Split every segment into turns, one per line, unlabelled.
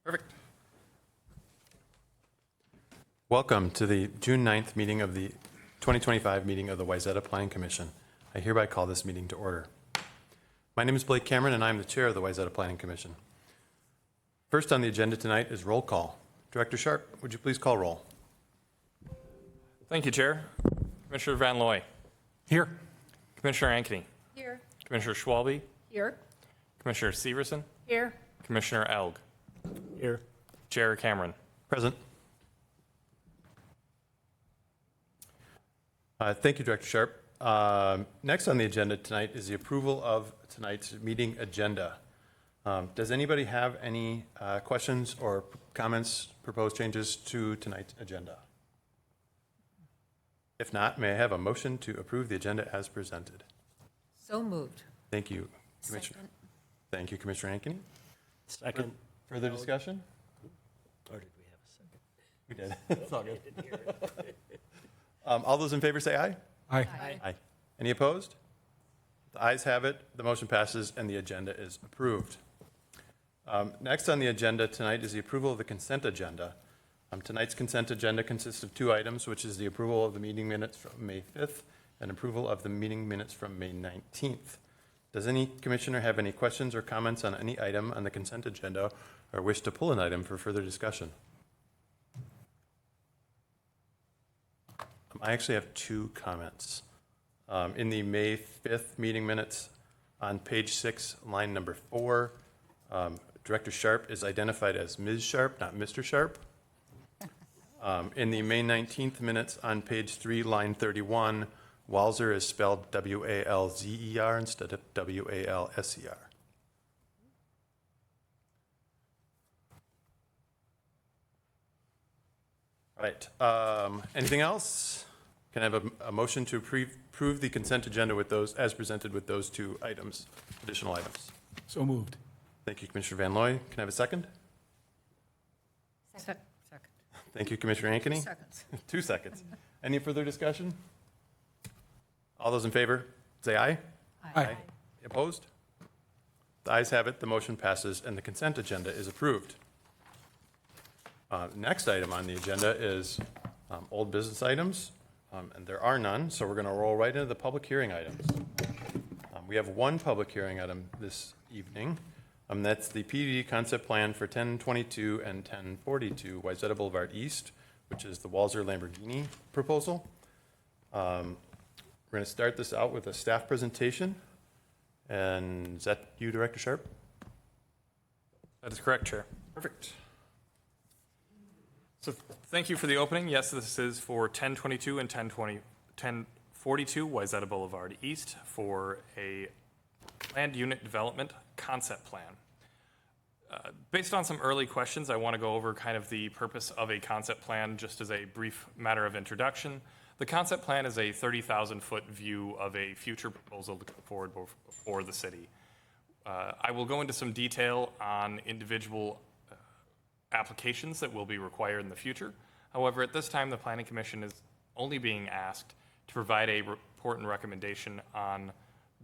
Perfect. Welcome to the June 9th meeting of the 2025 meeting of the Wayzata Planning Commission. I hereby call this meeting to order. My name is Blake Cameron, and I am the chair of the Wayzata Planning Commission. First on the agenda tonight is roll call. Director Sharp, would you please call roll?
Thank you, Chair. Commissioner Van Looy.
Here.
Commissioner Ankeny.
Here.
Commissioner Schwalbe.
Here.
Commissioner Severson.
Here.
Commissioner Elg.
Here.
Chair Cameron.
Present. Thank you, Director Sharp. Next on the agenda tonight is the approval of tonight's meeting agenda. Does anybody have any questions or comments, proposed changes to tonight's agenda? If not, may I have a motion to approve the agenda as presented?
So moved.
Thank you, Commissioner.
Second.
Thank you, Commissioner Ankeny.
Second.
Further discussion?
Or did we have a second?
We did. It's all good. All those in favor say aye.
Aye.
Aye. Any opposed? The ayes have it. The motion passes and the agenda is approved. Next on the agenda tonight is the approval of the consent agenda. Tonight's consent agenda consists of two items, which is the approval of the meeting minutes from May 5th and approval of the meeting minutes from May 19th. Does any commissioner have any questions or comments on any item on the consent agenda or wish to pull an item for further discussion? I actually have two comments. In the May 5th meeting minutes on page 6, line number 4, Director Sharp is identified as Ms. Sharp, not Mr. Sharp. In the May 19th minutes on page 3, line 31, Walzer is spelled W-A-L-Z-E-R instead of W-A-L-S-E-R. All right. Anything else? Can I have a motion to approve the consent agenda with those, as presented with those two items, additional items?
So moved.
Thank you, Commissioner Van Looy. Can I have a second?
Second.
Thank you, Commissioner Ankeny.
Seconds.
2 seconds. Any further discussion? All those in favor, say aye.
Aye.
Opposed? The ayes have it. The motion passes and the consent agenda is approved. Next item on the agenda is old business items, and there are none, so we're going to roll right into the public hearing items. We have one public hearing item this evening. That's the PDD concept plan for 1022 and 1042 Wayzata Boulevard East, which is the Walzer Lamborghini proposal. We're going to start this out with a staff presentation. And is that you, Director Sharp?
That is correct, Chair.
Perfect.
So thank you for the opening. Yes, this is for 1022 and 1042 Wayzata Boulevard East for a land unit development concept plan. Based on some early questions, I want to go over kind of the purpose of a concept plan just as a brief matter of introduction. The concept plan is a 30,000-foot view of a future proposal to come forward for the city. I will go into some detail on individual applications that will be required in the future. However, at this time, the Planning Commission is only being asked to provide a report and recommendation on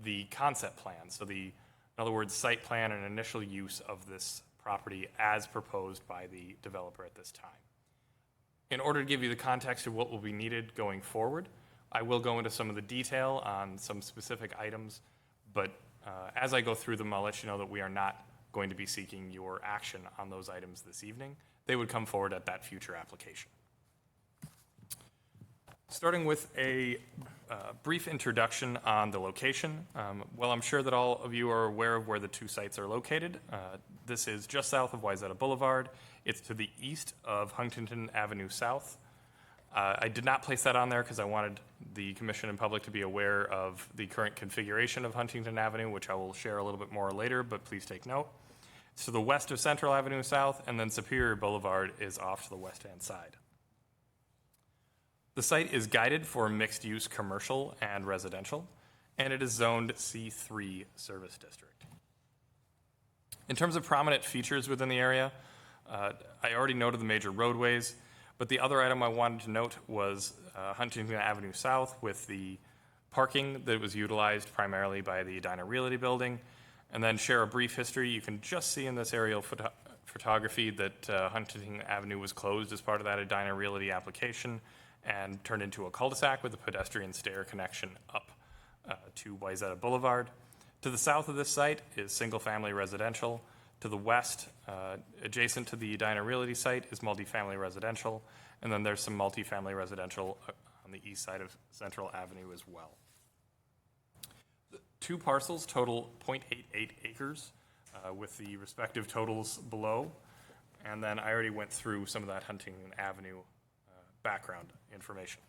the concept plan. So in other words, site plan and initial use of this property as proposed by the developer at this time. In order to give you the context of what will be needed going forward, I will go into some of the detail on some specific items, but as I go through them, I'll let you know that we are not going to be seeking your action on those items this evening. They would come forward at that future application. Starting with a brief introduction on the location. Well, I'm sure that all of you are aware of where the two sites are located. This is just south of Wayzata Boulevard. It's to the east of Huntington Avenue South. I did not place that on there because I wanted the commission and public to be aware of the current configuration of Huntington Avenue, which I will share a little bit more later, but please take note. It's to the west of Central Avenue South, and then Superior Boulevard is off to the west-hand side. The site is guided for mixed-use commercial and residential, and it is zoned C3 service district. In terms of prominent features within the area, I already noted the major roadways, but the other item I wanted to note was Huntington Avenue South with the parking that was utilized primarily by the Edina Realty building, and then share a brief history. You can just see in this aerial photography that Huntington Avenue was closed as part of that Edina Realty application and turned into a cul-de-sac with a pedestrian stair connection up to Wayzata Boulevard. To the south of this site is single-family residential. To the west, adjacent to the Edina Realty site, is multifamily residential, and then there's some multifamily residential on the east side of Central Avenue as well. The two parcels total 0.88 acres, with the respective totals below, and then I already went through some of that Huntington Avenue background information.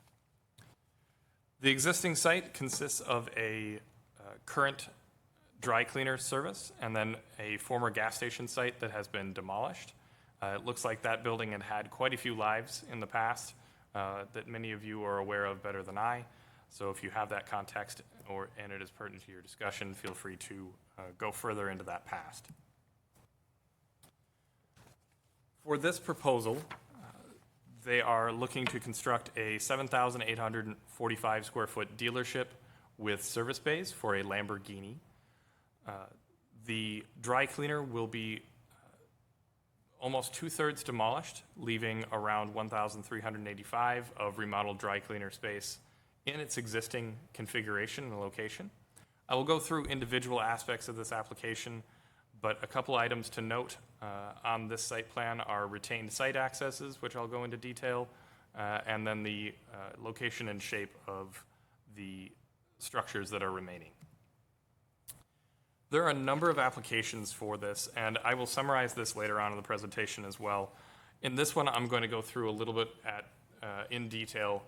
The existing site consists of a current dry cleaner service and then a former gas station site that has been demolished. It looks like that building had quite a few lives in the past that many of you are aware of better than I. So if you have that context and it is pertinent to your discussion, feel free to go further into that past. For this proposal, they are looking to construct a 7,845 square foot dealership with service bays for a Lamborghini. The dry cleaner will be almost 2/3 demolished, leaving around 1,385 of remodeled dry cleaner space in its existing configuration and location. I will go through individual aspects of this application, but a couple items to note on this site plan are retained site accesses, which I'll go into detail, and then the location and shape of the structures that are remaining. There are a number of applications for this, and I will summarize this later on in the presentation as well. In this one, I'm going to go through a little bit in detail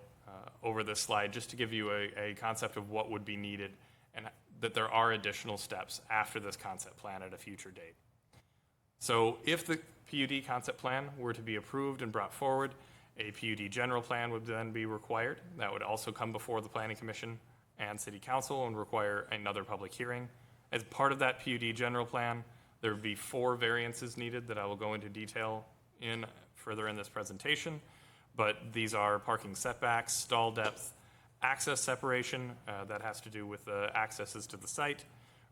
over this slide, just to give you a concept of what would be needed, and that there are additional steps after this concept plan at a future date. So if the PUD concept plan were to be approved and brought forward, a PUD general plan would then be required. That would also come before the Planning Commission and City Council and require another public hearing. As part of that PUD general plan, there would be 4 variances needed that I will go into detail further in this presentation, but these are parking setbacks, stall depth, access separation, that has to do with the accesses to the site,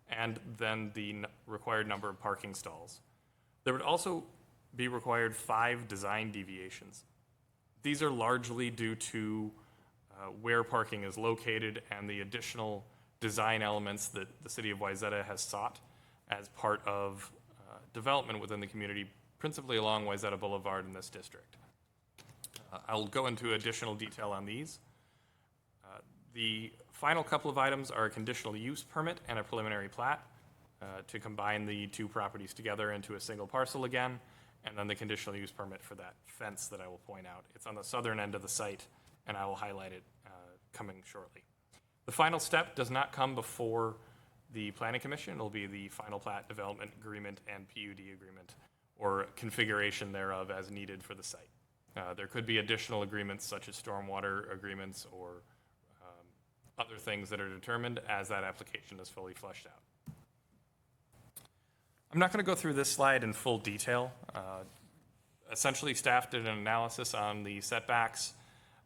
and then the required number of parking stalls. There would also be required 5 design deviations. These are largely due to where parking is located and the additional design elements that the city of Wayzata has sought as part of development within the community, principally along Wayzata Boulevard in this district. I'll go into additional detail on these. The final couple of items are a conditional use permit and a preliminary plat to combine the 2 properties together into a single parcel again, and then the conditional use permit for that fence that I will point out. It's on the southern end of the site, and I will highlight it coming shortly. The final step does not come before the Planning Commission. It'll be the final plat development agreement and PUD agreement, or configuration thereof as needed for the site. There could be additional agreements such as stormwater agreements or other things that are determined as that application is fully fleshed out. I'm not going to go through this slide in full detail. Essentially, staff did an analysis on the setbacks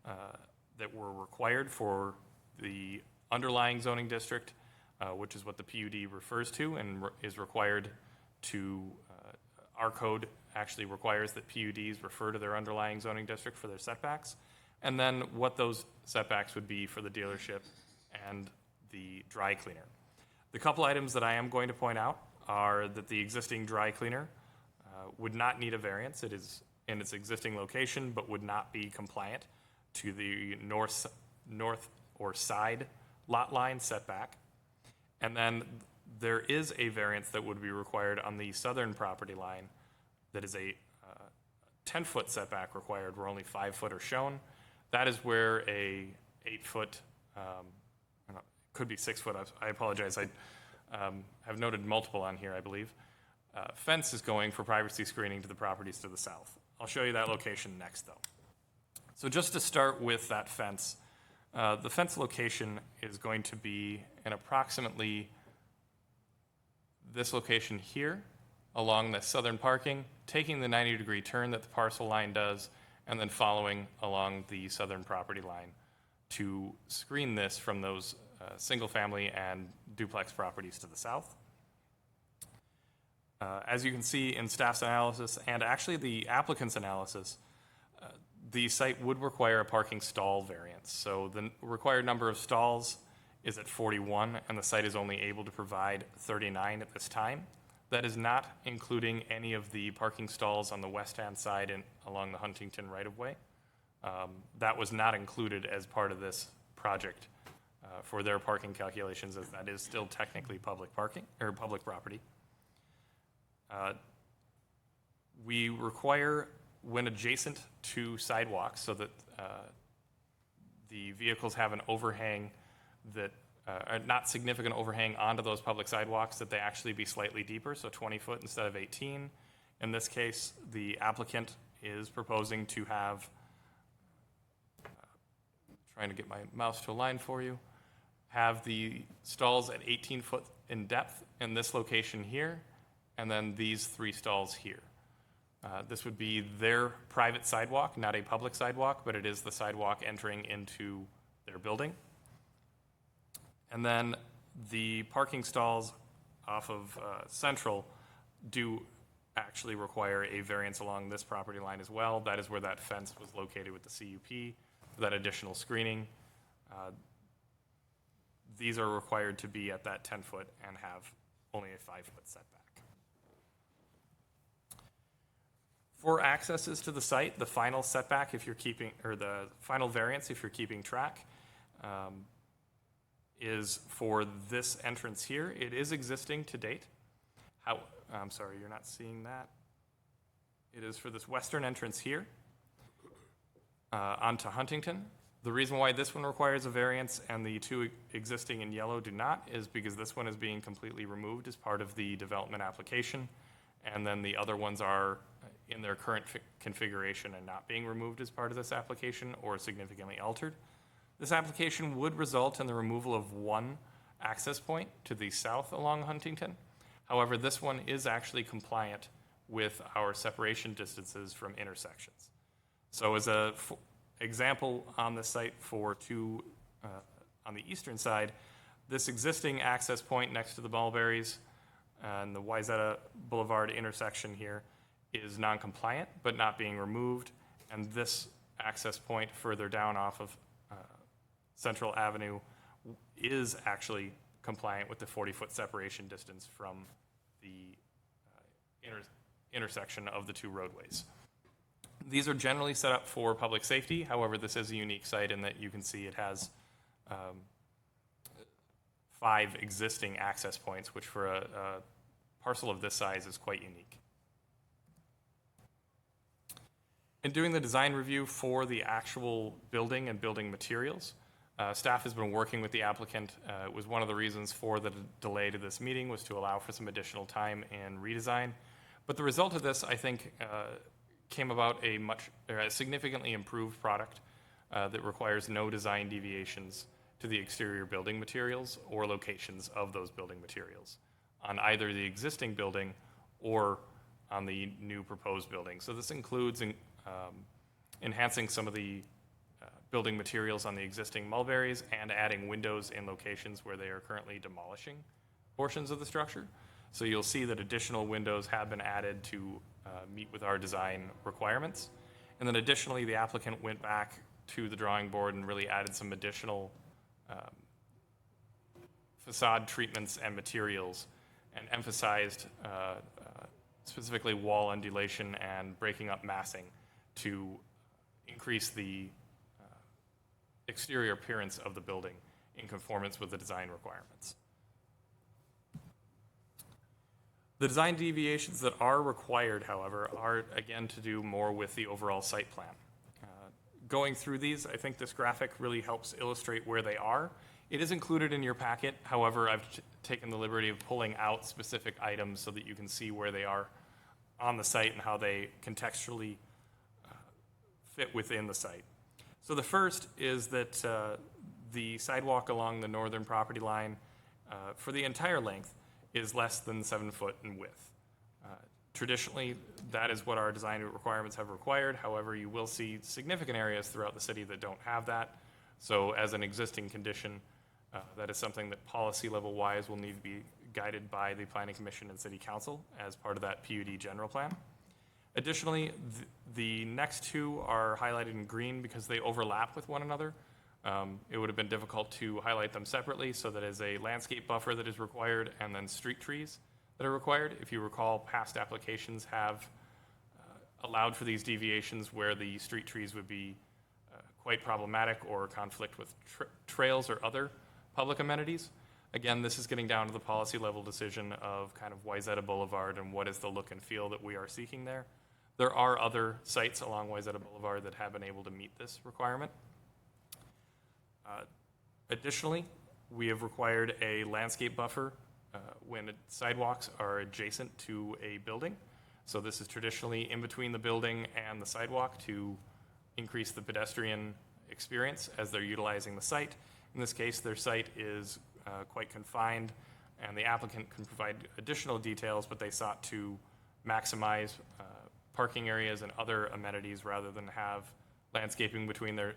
that were required for the underlying zoning district, which is what the PUD refers to and is required to, our code actually requires that PUDs refer to their underlying zoning district for their setbacks, and then what those setbacks would be for the dealership and the dry cleaner. The couple items that I am going to point out are that the existing dry cleaner would not need a variance. It is in its existing location, but would not be compliant to the north or side lot line setback. And then there is a variance that would be required on the southern property line that is a 10-foot setback required where only 5 foot are shown. That is where a 8-foot, could be 6 foot, I apologize, I have noted multiple on here, I believe. Fence is going for privacy screening to the properties to the south. I'll show you that location next though. So just to start with that fence, the fence location is going to be in approximately this location here along the southern parking, taking the 90-degree turn that the parcel line does, and then following along the southern property line to screen this from those single-family and duplex properties to the south. As you can see in staff's analysis, and actually the applicant's analysis, the site would require a parking stall variance. So the required number of stalls is at 41, and the site is only able to provide 39 at this time. That is not including any of the parking stalls on the west-hand side and along the Huntington right-of-way. That was not included as part of this project for their parking calculations, as that is still technically public parking, or public property. We require, when adjacent to sidewalks, so that the vehicles have an overhang that, not significant overhang onto those public sidewalks, that they actually be slightly deeper, so 20 foot instead of 18. In this case, the applicant is proposing to have, trying to get my mouse to align for you, have the stalls at 18 foot in depth in this location here, and then these 3 stalls here. This would be their private sidewalk, not a public sidewalk, but it is the sidewalk entering into their building. And then the parking stalls off of Central do actually require a variance along this property line as well. That is where that fence was located with the CUP, for that additional screening. These are required to be at that 10 foot and have only a 5 foot setback. For accesses to the site, the final setback, if you're keeping, or the final variance, if you're keeping track, is for this entrance here. It is existing to date. I'm sorry, you're not seeing that. It is for this western entrance here onto Huntington. The reason why this one requires a variance and the 2 existing in yellow do not is because this one is being completely removed as part of the development application, and then the other ones are in their current configuration and not being removed as part of this application or significantly altered. This application would result in the removal of 1 access point to the south along Huntington. However, this one is actually compliant with our separation distances from intersections. So as a example on the site for 2 on the eastern side, this existing access point next to the Mulberries and the Wayzata Boulevard intersection here is non-compliant, but not being removed. And this access point further down off of Central Avenue is actually compliant with the 40-foot separation distance from the intersection of the 2 roadways. These are generally set up for public safety. However, this is a unique site in that you can see it has 5 existing access points, which for a parcel of this size is quite unique. In doing the design review for the actual building and building materials, staff has been working with the applicant. It was one of the reasons for the delay to this meeting, was to allow for some additional time in redesign. But the result of this, I think, came about a significantly improved product that requires no design deviations to the exterior building materials or locations of those building materials on either the existing building or on the new proposed building. So this includes enhancing some of the building materials on the existing mulberries and adding windows in locations where they are currently demolishing portions of the structure. So you'll see that additional windows have been added to meet with our design requirements. And then additionally, the applicant went back to the drawing board and really added some additional facade treatments and materials and emphasized specifically wall undulation and breaking up massing to increase the exterior appearance of the building in conformance with the design requirements. The design deviations that are required, however, are again to do more with the overall site plan. Going through these, I think this graphic really helps illustrate where they are. It is included in your packet. However, I've taken the liberty of pulling out specific items so that you can see where they are on the site and how they contextually fit within the site. So the first is that the sidewalk along the northern property line for the entire length is less than 7 foot in width. Traditionally, that is what our design requirements have required. However, you will see significant areas throughout the city that don't have that. So as an existing condition, that is something that policy level wise will need to be guided by the Planning Commission and City Council as part of that PUD general plan. Additionally, the next two are highlighted in green because they overlap with one another. It would have been difficult to highlight them separately, so that is a landscape buffer that is required and then street trees that are required. If you recall, past applications have allowed for these deviations where the street trees would be quite problematic or conflict with trails or other public amenities. Again, this is getting down to the policy level decision of kind of Wayzata Boulevard and what is the look and feel that we are seeking there. There are other sites along Wayzata Boulevard that have been able to meet this requirement. Additionally, we have required a landscape buffer when sidewalks are adjacent to a building. So this is traditionally in between the building and the sidewalk to increase the pedestrian experience as they're utilizing the site. In this case, their site is quite confined, and the applicant can provide additional details, but they sought to maximize parking areas and other amenities rather than have landscaping between their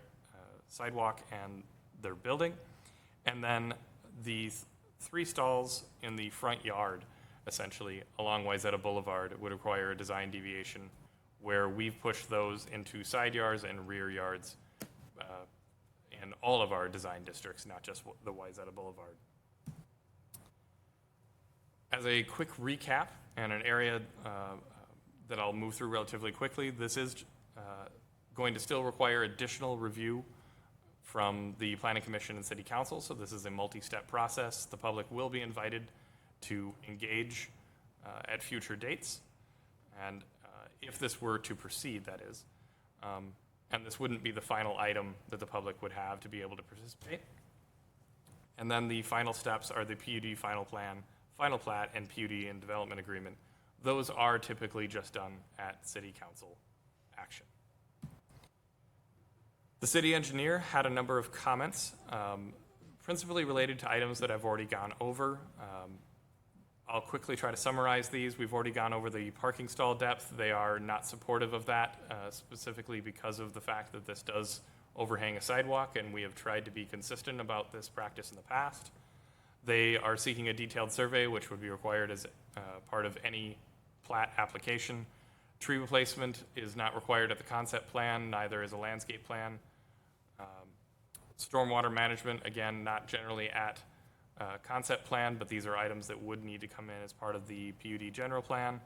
sidewalk and their building. And then the 3 stalls in the front yard, essentially, along Wayzata Boulevard would require a design deviation where we've pushed those into side yards and rear yards in all of our design districts, not just the Wayzata Boulevard. As a quick recap and an area that I'll move through relatively quickly, this is going to still require additional review from the Planning Commission and City Council, so this is a multi-step process. The public will be invited to engage at future dates, and if this were to proceed, that is. And this wouldn't be the final item that the public would have to be able to participate. And then the final steps are the PUD final plan, final plat, and PUD and development agreement. Those are typically just done at City Council action. The city engineer had a number of comments, principally related to items that I've already gone over. I'll quickly try to summarize these. We've already gone over the parking stall depth. They are not supportive of that, specifically because of the fact that this does overhang a sidewalk, and we have tried to be consistent about this practice in the past. They are seeking a detailed survey, which would be required as part of any plat application. Tree replacement is not required at the concept plan, neither is a landscape plan. Stormwater management, again, not generally at concept plan, but these are items that would need to come in as part of the PUD general plan.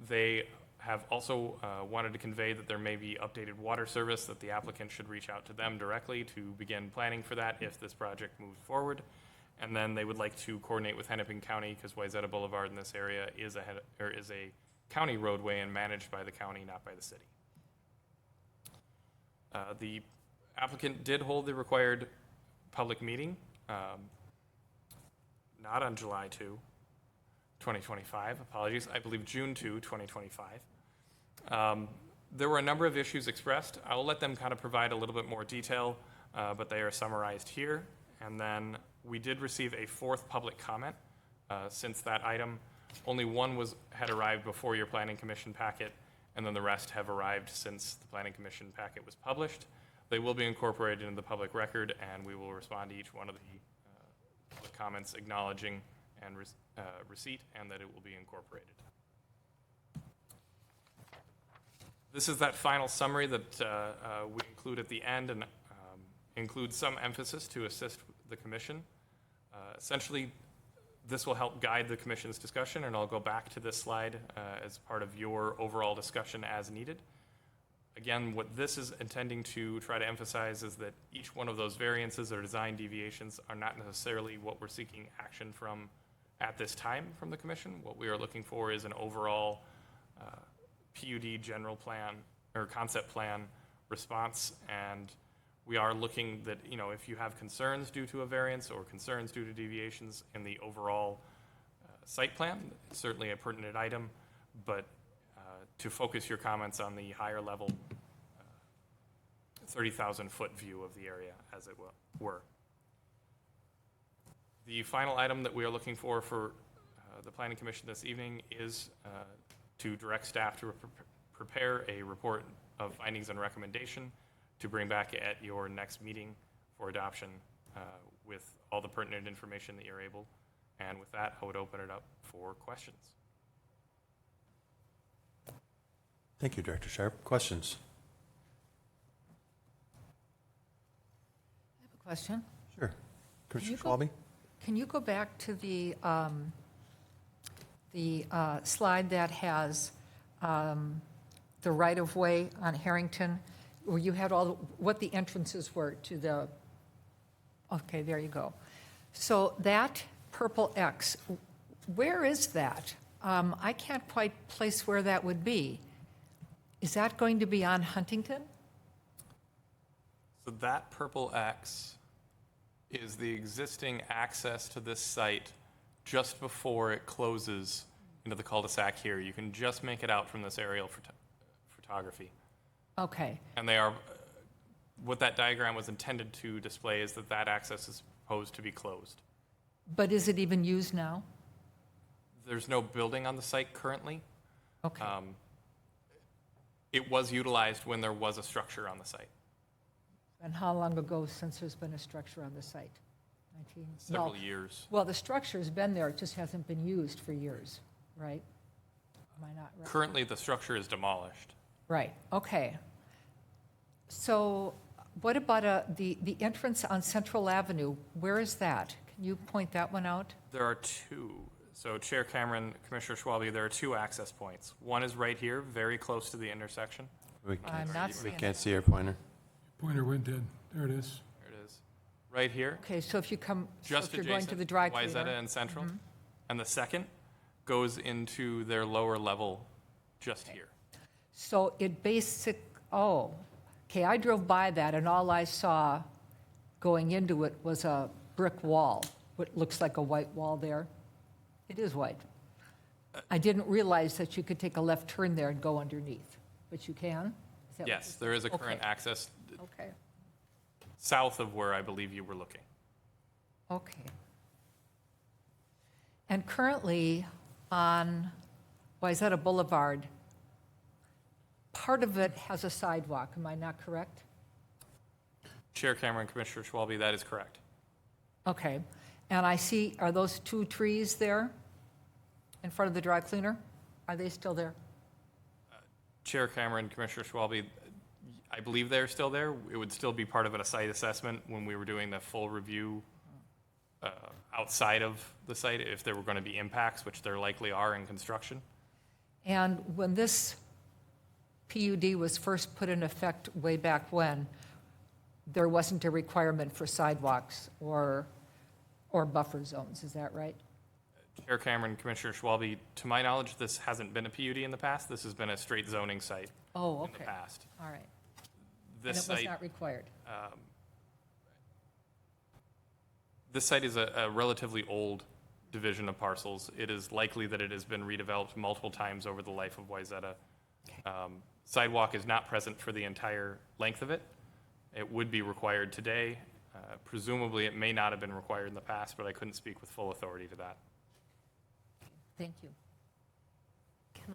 They have also wanted to convey that there may be updated water service, that the applicant should reach out to them directly to begin planning for that if this project moves forward. And then they would like to coordinate with Hennepin County, because Wayzata Boulevard in this area is a county roadway and managed by the county, not by the city. The applicant did hold the required public meeting, not on July 2, 2025, apologies, I believe June 2, 2025. There were a number of issues expressed. I will let them kind of provide a little bit more detail, but they are summarized here. And then we did receive a 4th public comment since that item. Only one had arrived before your Planning Commission packet, and then the rest have arrived since the Planning Commission packet was published. They will be incorporated into the public record, and we will respond to each one of the public comments acknowledging and receipt, and that it will be incorporated. This is that final summary that we include at the end, and includes some emphasis to assist the commission. Essentially, this will help guide the commission's discussion, and I'll go back to this slide as part of your overall discussion as needed. Again, what this is intending to try to emphasize is that each one of those variances or design deviations are not necessarily what we're seeking action from at this time from the commission. What we are looking for is an overall PUD general plan or concept plan response, and we are looking that, you know, if you have concerns due to a variance or concerns due to deviations in the overall site plan, it's certainly a pertinent item, but to focus your comments on the higher level 30,000-foot view of the area, as it were. The final item that we are looking for the Planning Commission this evening is to direct staff to prepare a report of findings and recommendation to bring back at your next meeting for adoption with all the pertinent information that you're able And with that, I would open it up for questions.
Thank you, Director Sharp. Questions?
I have a question.
Sure. Commissioner
you go-
Schwalbe?
Can you go back to the slide that has the right-of-way on Harrington, where you had what the entrances were to the, okay, there you go. So that purple X, where is that? I can't quite place where that would be. Is that going to be on Huntington?
So that purple X is the existing access to this site just before it closes into the cul-de-sac here. You can just make it out from this aerial photography.
Okay,
And they are, what that diagram was intended to display is that that access is proposed to be closed.
but is it even used now?
There's no building on the site currently.
Okay,
It was utilized when there was a structure on the site,
and how long ago since there's been a structure on the site? 19?
several
Well,
years.
well, the structure's been there, it just hasn't been used for years, right? Am I not right?
Currently, the structure is demolished.
Right, okay. So what about the entrance on Central Avenue? Where is that? Can you point that one out?
There are two. So Chair Cameron, Commissioner Schwalbe, there are two access points. One is right here, very close to the intersection.
We
I'm not
we
seeing
can't
it.
see your pointer.
Pointer went dead. There it is.
There it is. Right here,
Okay, so if you come, so
just
if you're going to
adjacent
the
to
dry
Wayzata
cleaner.
and Central. And the second goes into their lower level just here.
So it okay, I drove by that and all I saw going into it was a brick wall, what looks like a white wall there. It is white. I didn't realize that you could take a left turn there and go underneath, but you can? Is that what
Yes, there is a current
Okay.
access
Okay,
south of where I believe you were looking.
okay. And currently on Wayzata Boulevard, part of it has a sidewalk, am I not correct?
Chair Cameron, Commissioner Schwalbe, that is correct.
Okay, and I see, are those two trees there in front of the dry cleaner? Are they still there?
Chair Cameron, Commissioner Schwalbe, I believe they're still there. It would still be part of a site assessment when we were doing the full review outside of the site, if there were going to be impacts, which there likely are in construction.
And when this PUD was first put in effect way back when, there wasn't a requirement for sidewalks or buffer zones, is that right?
Chair Cameron, Commissioner Schwalbe, to my knowledge, this hasn't been a PUD in the past. This has been a straight zoning site
Oh,
in the
okay,
past.
all right.
This
And it was
site,
not required?
this site is a relatively old division of parcels. It is likely that it has been redeveloped multiple times over the life of Wayzata. Sidewalk is not present for the entire length of it. It would be required today. Presumably, it may not have been required in the past, but I couldn't speak with full authority to that.
Thank you.
Can I?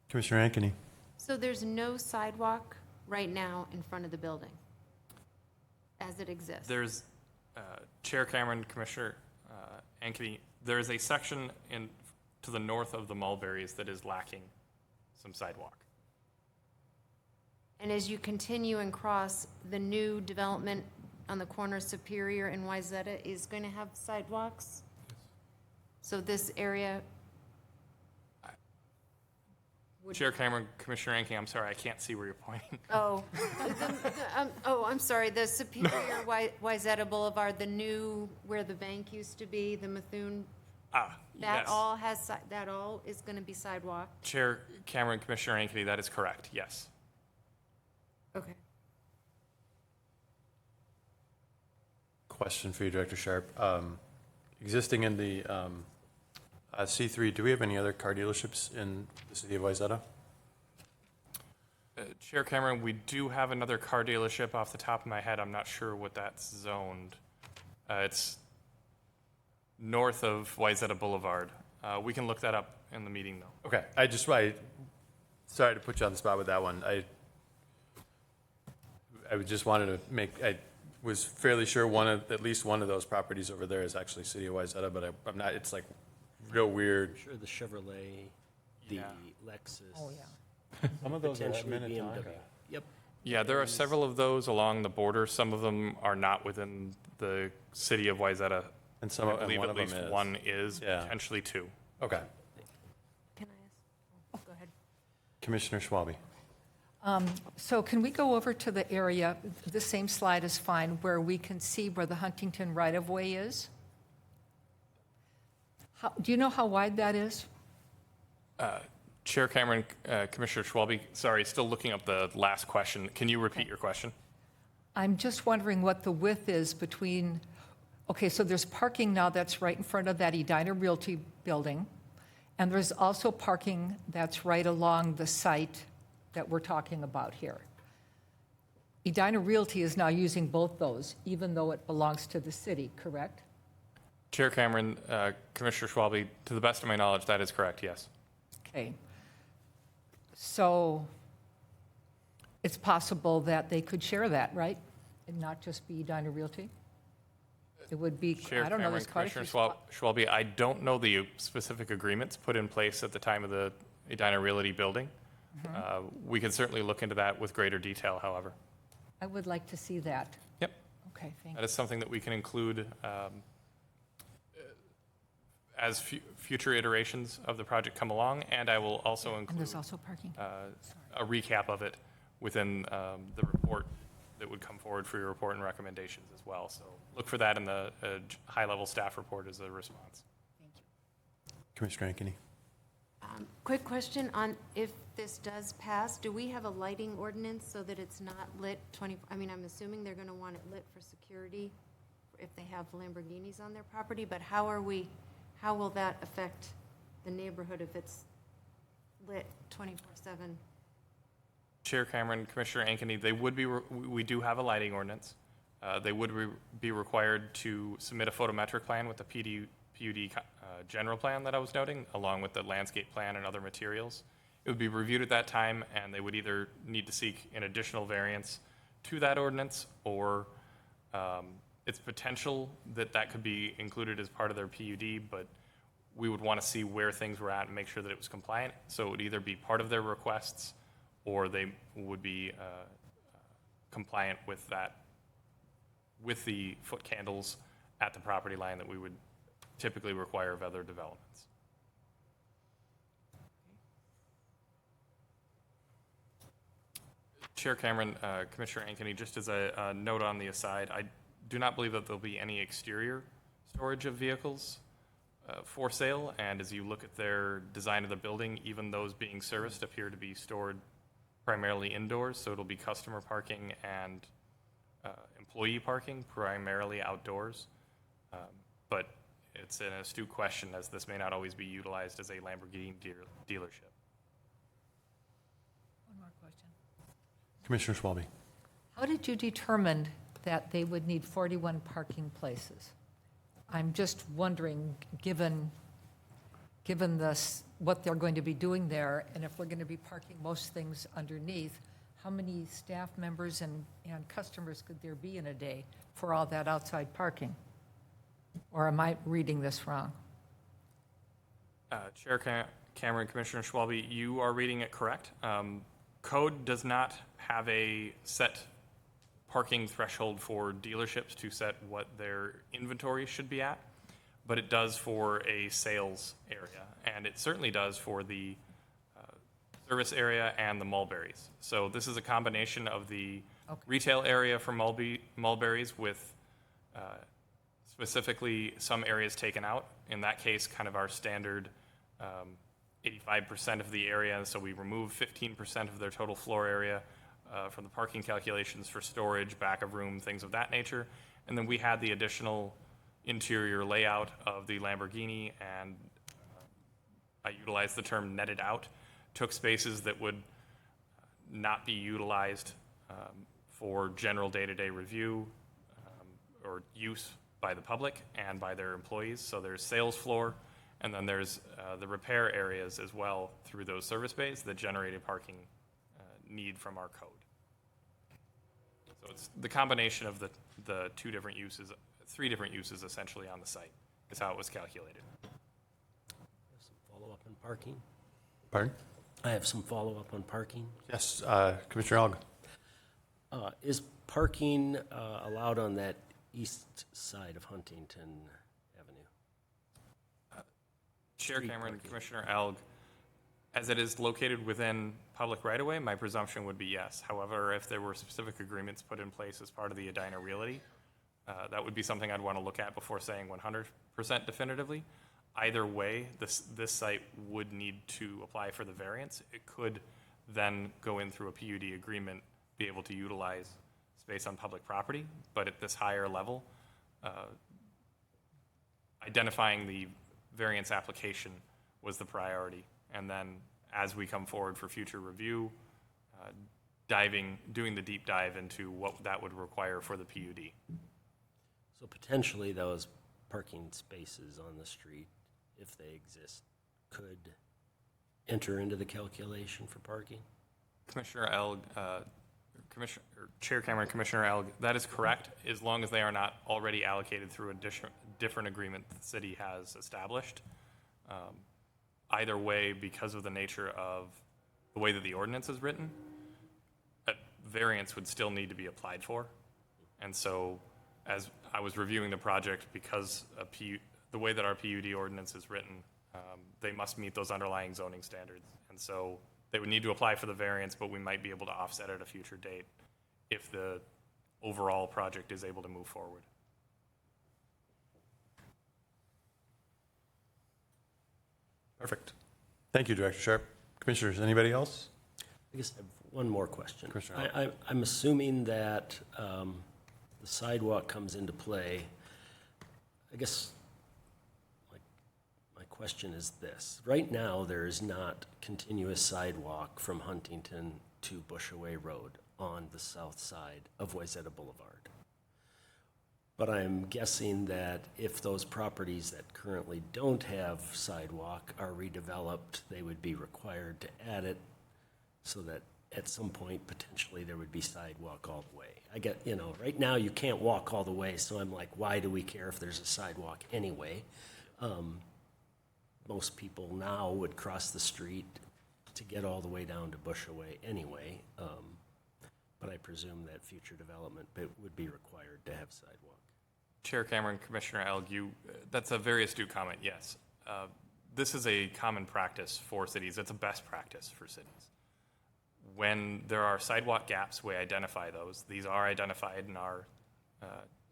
Commissioner Ankeny?
So there's no sidewalk right now in front of the building as it exists?
There's, Chair Cameron, Commissioner Ankeny, there is a section to the north of the Mulberries that is lacking some sidewalk.
And as you continue and cross, the new development on the corner of Superior and Wayzata is going to have sidewalks? So this area,
Chair Cameron, Commissioner Ankeny, I'm sorry, I can't see where you're pointing.
I'm sorry, the Superior Wayzata Boulevard, the new, where the bank used to be, the Methuen,
That
that
yes.
all has, that all is going to be sidewalk?
Chair Cameron, Commissioner Ankeny, that is correct, yes.
Okay.
Question for you, Director Sharp. Existing in the C3, do we have any other car dealerships in the city of Wayzata?
Chair Cameron, we do have another car dealership off the top of my head. I'm not sure what that's zoned. It's north of Wayzata Boulevard. We can look that up in the meeting, though.
Okay, sorry to put you on the spot with that one. I just wanted to was fairly sure at least one of those properties over there is actually City of Wayzata, but I'm not, it's like real weird.
Sure, the Chevrolet, the
Yeah.
Lexus.
Oh, yeah.
Some of those are at
Potentially
Minnetonka.
BMW. Yep.
Yeah, there are several of those along the border. Some of them are not within the city of Wayzata.
And
I believe
one
at
of them
least
is.
one is,
Yeah.
potentially two.
Okay.
Can I ask? Oh, go ahead.
Commissioner Schwalbe.
So can we go over to the area, the same slide is fine, where we can see where the Huntington right-of-way is? Do you know how wide that is?
Chair Cameron, Commissioner Schwalbe, sorry, still looking up the last question. Can you repeat your question?
I'm just wondering what the width is between, okay, so there's parking now that's right in front of that Edina Realty building, and there's also parking that's right along the site that we're talking about here. Edina Realty is now using both those, even though it belongs to the city, correct?
Chair Cameron, Commissioner Schwalbe, to the best of my knowledge, that is correct, yes.
Okay. So it's possible that they could share that, right? And not just be Edina Realty? It would be,
Chair
I don't know,
Cameron,
there's quite a few
Commissioner
spots.
Schwalbe, I don't know the specific agreements put in place at the time of the Edina Realty building. We can certainly look into that with greater detail, however.
I would like to see that.
Yep.
Okay, thank
That
you.
is something that we can include as future iterations of the project come along, and I will also
And
include
there's also parking.
a recap of it within the report that would come forward for your report and recommendations as well. So look for that in the high-level staff report as a response.
Thank you.
Commissioner Ankeny.
Quick question on if this does pass, do we have a lighting ordinance so that it's not lit 20, I mean, I'm assuming they're going to want it lit for security if they have Lamborghinis on their property, but how will that affect the neighborhood if it's lit 24/7?
Chair Cameron, Commissioner Ankeny, they would be, we do have a lighting ordinance. They would be required to submit a photometric plan with the PUD general plan that I was noting, along with the landscape plan and other materials. It would be reviewed at that time, and they would either need to seek an additional variance to that ordinance, or it's potential that that could be included as part of their PUD, but we would want to see where things were at and make sure that it was compliant. So it would either be part of their requests, or they would be compliant with that, with the foot candles at the property line that we would typically require of other developments. Chair Cameron, Commissioner Ankeny, just as a note on the aside, I do not believe that there'll be any exterior storage of vehicles for sale, and as you look at their design of the building, even those being serviced appear to be stored primarily indoors, so it'll be customer parking and employee parking, primarily outdoors. But it's an astute question, as this may not always be utilized as a Lamborghini dealership.
One more question.
Commissioner Schwalbe.
How did you determine that they would need 41 parking places? I'm just wondering, given this, what they're going to be doing there, and if we're going to be parking most things underneath, how many staff members and customers could there be in a day for all that outside parking? Or am I reading this wrong?
Chair Cameron, Commissioner Schwalbe, you are reading it correct. Code does not have a set parking threshold for dealerships to set what their inventory should be at, but it does for a sales area, and it certainly does for the service area and the mulberries. So this is a combination of the retail area for mulberries with specifically some areas taken out. In that case, kind of our standard 85% of the area, so we remove 15% of their total floor area from the parking calculations for storage, back of room, things of that nature. And then we had the additional interior layout of the Lamborghini, and I utilized the term netted out, took spaces that would not be utilized for general day-to-day review or use by the public and by their employees. So there's sales floor, and then there's the repair areas as well through those service bays that generate a parking need from our code. So it's the combination of the two different uses, three different uses essentially on the site is how it was calculated.
Some follow-up on parking?
Pardon?
I have some follow-up on parking.
Yes, Commissioner Alg.
Is parking allowed on that east side of Huntington Avenue?
Chair
Street
Cameron,
parking.
Commissioner Alg, as it is located within public right-of-way, my presumption would be yes. However, if there were specific agreements put in place as part of the Edina Realty, that would be something I'd want to look at before saying 100% definitively. Either way, this site would need to apply for the variance. It could then go in through a PUD agreement, be able to utilize space on public property, but at this higher level, identifying the variance application was the priority. And then as we come forward for future review, doing the deep dive into what that would require for the PUD.
So potentially those parking spaces on the street, if they exist, could enter into the calculation for parking?
Commissioner Elg, Chair Cameron, Commissioner Elg, that is correct, as long as they are not already allocated through a different agreement the city has established. Either way, because of the nature of the way that the ordinance is written, a variance would still need to be applied for. And so, as I was reviewing the project, because the way that our PUD ordinance is written, they must meet those underlying zoning standards. And so they would need to apply for the variance, but we might be able to offset at a future date if the overall project is able to move forward.
Perfect. Thank you, Director Sharp. Commissioners, anybody else?
I guess I have one more question.
Commissioner
I'm assuming that the sidewalk comes into play. I guess my question is this. Right now, there is not continuous sidewalk from Huntington to Bushaway Road on the south side of Wayzata Boulevard. But I'm guessing that if those properties that currently don't have sidewalk are redeveloped, they would be required to add it so that at some point, potentially, there would be sidewalk all the way. I get, right now you can't walk all the way, so I'm like, why do we care if there's a sidewalk anyway? Most people now would cross the street to get all the way down to Bushaway anyway. But I presume that future development would be required to have sidewalk.
Chair Cameron, Commissioner Elg, that's a very astute comment, yes. This is a common practice for cities. It's a best practice for cities. When there are sidewalk gaps, we identify those. These are identified in our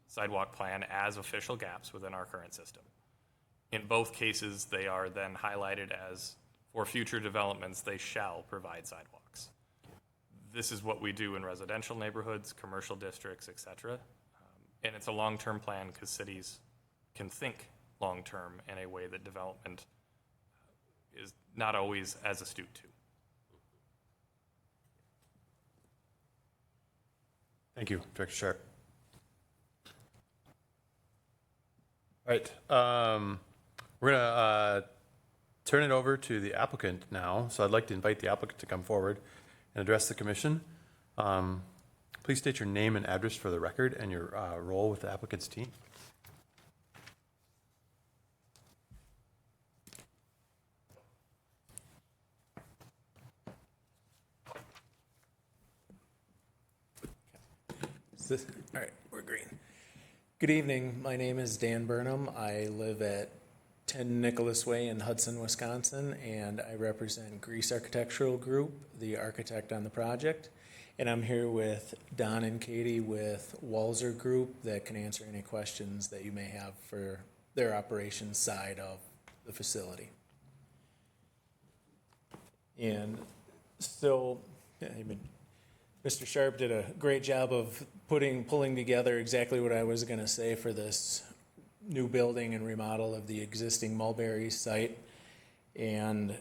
sidewalk plan as official gaps within our current system. In both cases, they are then highlighted as, for future developments, they shall provide sidewalks. This is what we do in residential neighborhoods, commercial districts, et cetera. And it's a long-term plan because cities can think long-term in a way that development is not always as astute to.
Thank you, Director Sharp. All right, we're gonna turn it over to the applicant now. So I'd like to invite the applicant to come forward and address the commission. Please state your name and address for the record and your role with the applicant's team.
All right, we're green. Good evening. My name is Dan Burnham. I live at 10 Nicholas Way in Hudson, Wisconsin, and I represent Grease Architectural Group, the architect on the project. And I'm here with Don and Katie with Walzer Group that can answer any questions that you may have for their operations side of the facility. And so, Mr. Sharp did a great job of pulling together exactly what I was going to say for this new building and remodel of the existing Mulberry site. And let's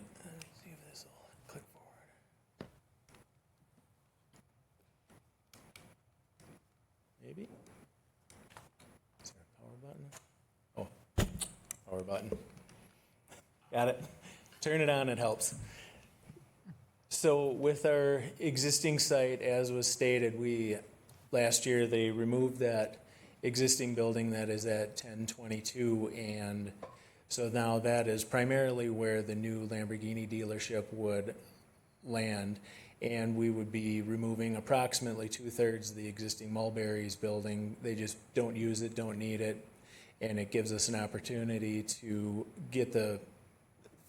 see if this will click forward. Maybe. Is there a power button? Oh, power button. Got it. Turn it on, it helps. So with our existing site, as was stated, we last year, they removed that existing building that is at 1022, and so now that is primarily where the new Lamborghini dealership would land, and we would be removing approximately 2/3 of the existing Mulberry's building. They just don't use it, don't need it, and it gives us an opportunity to get the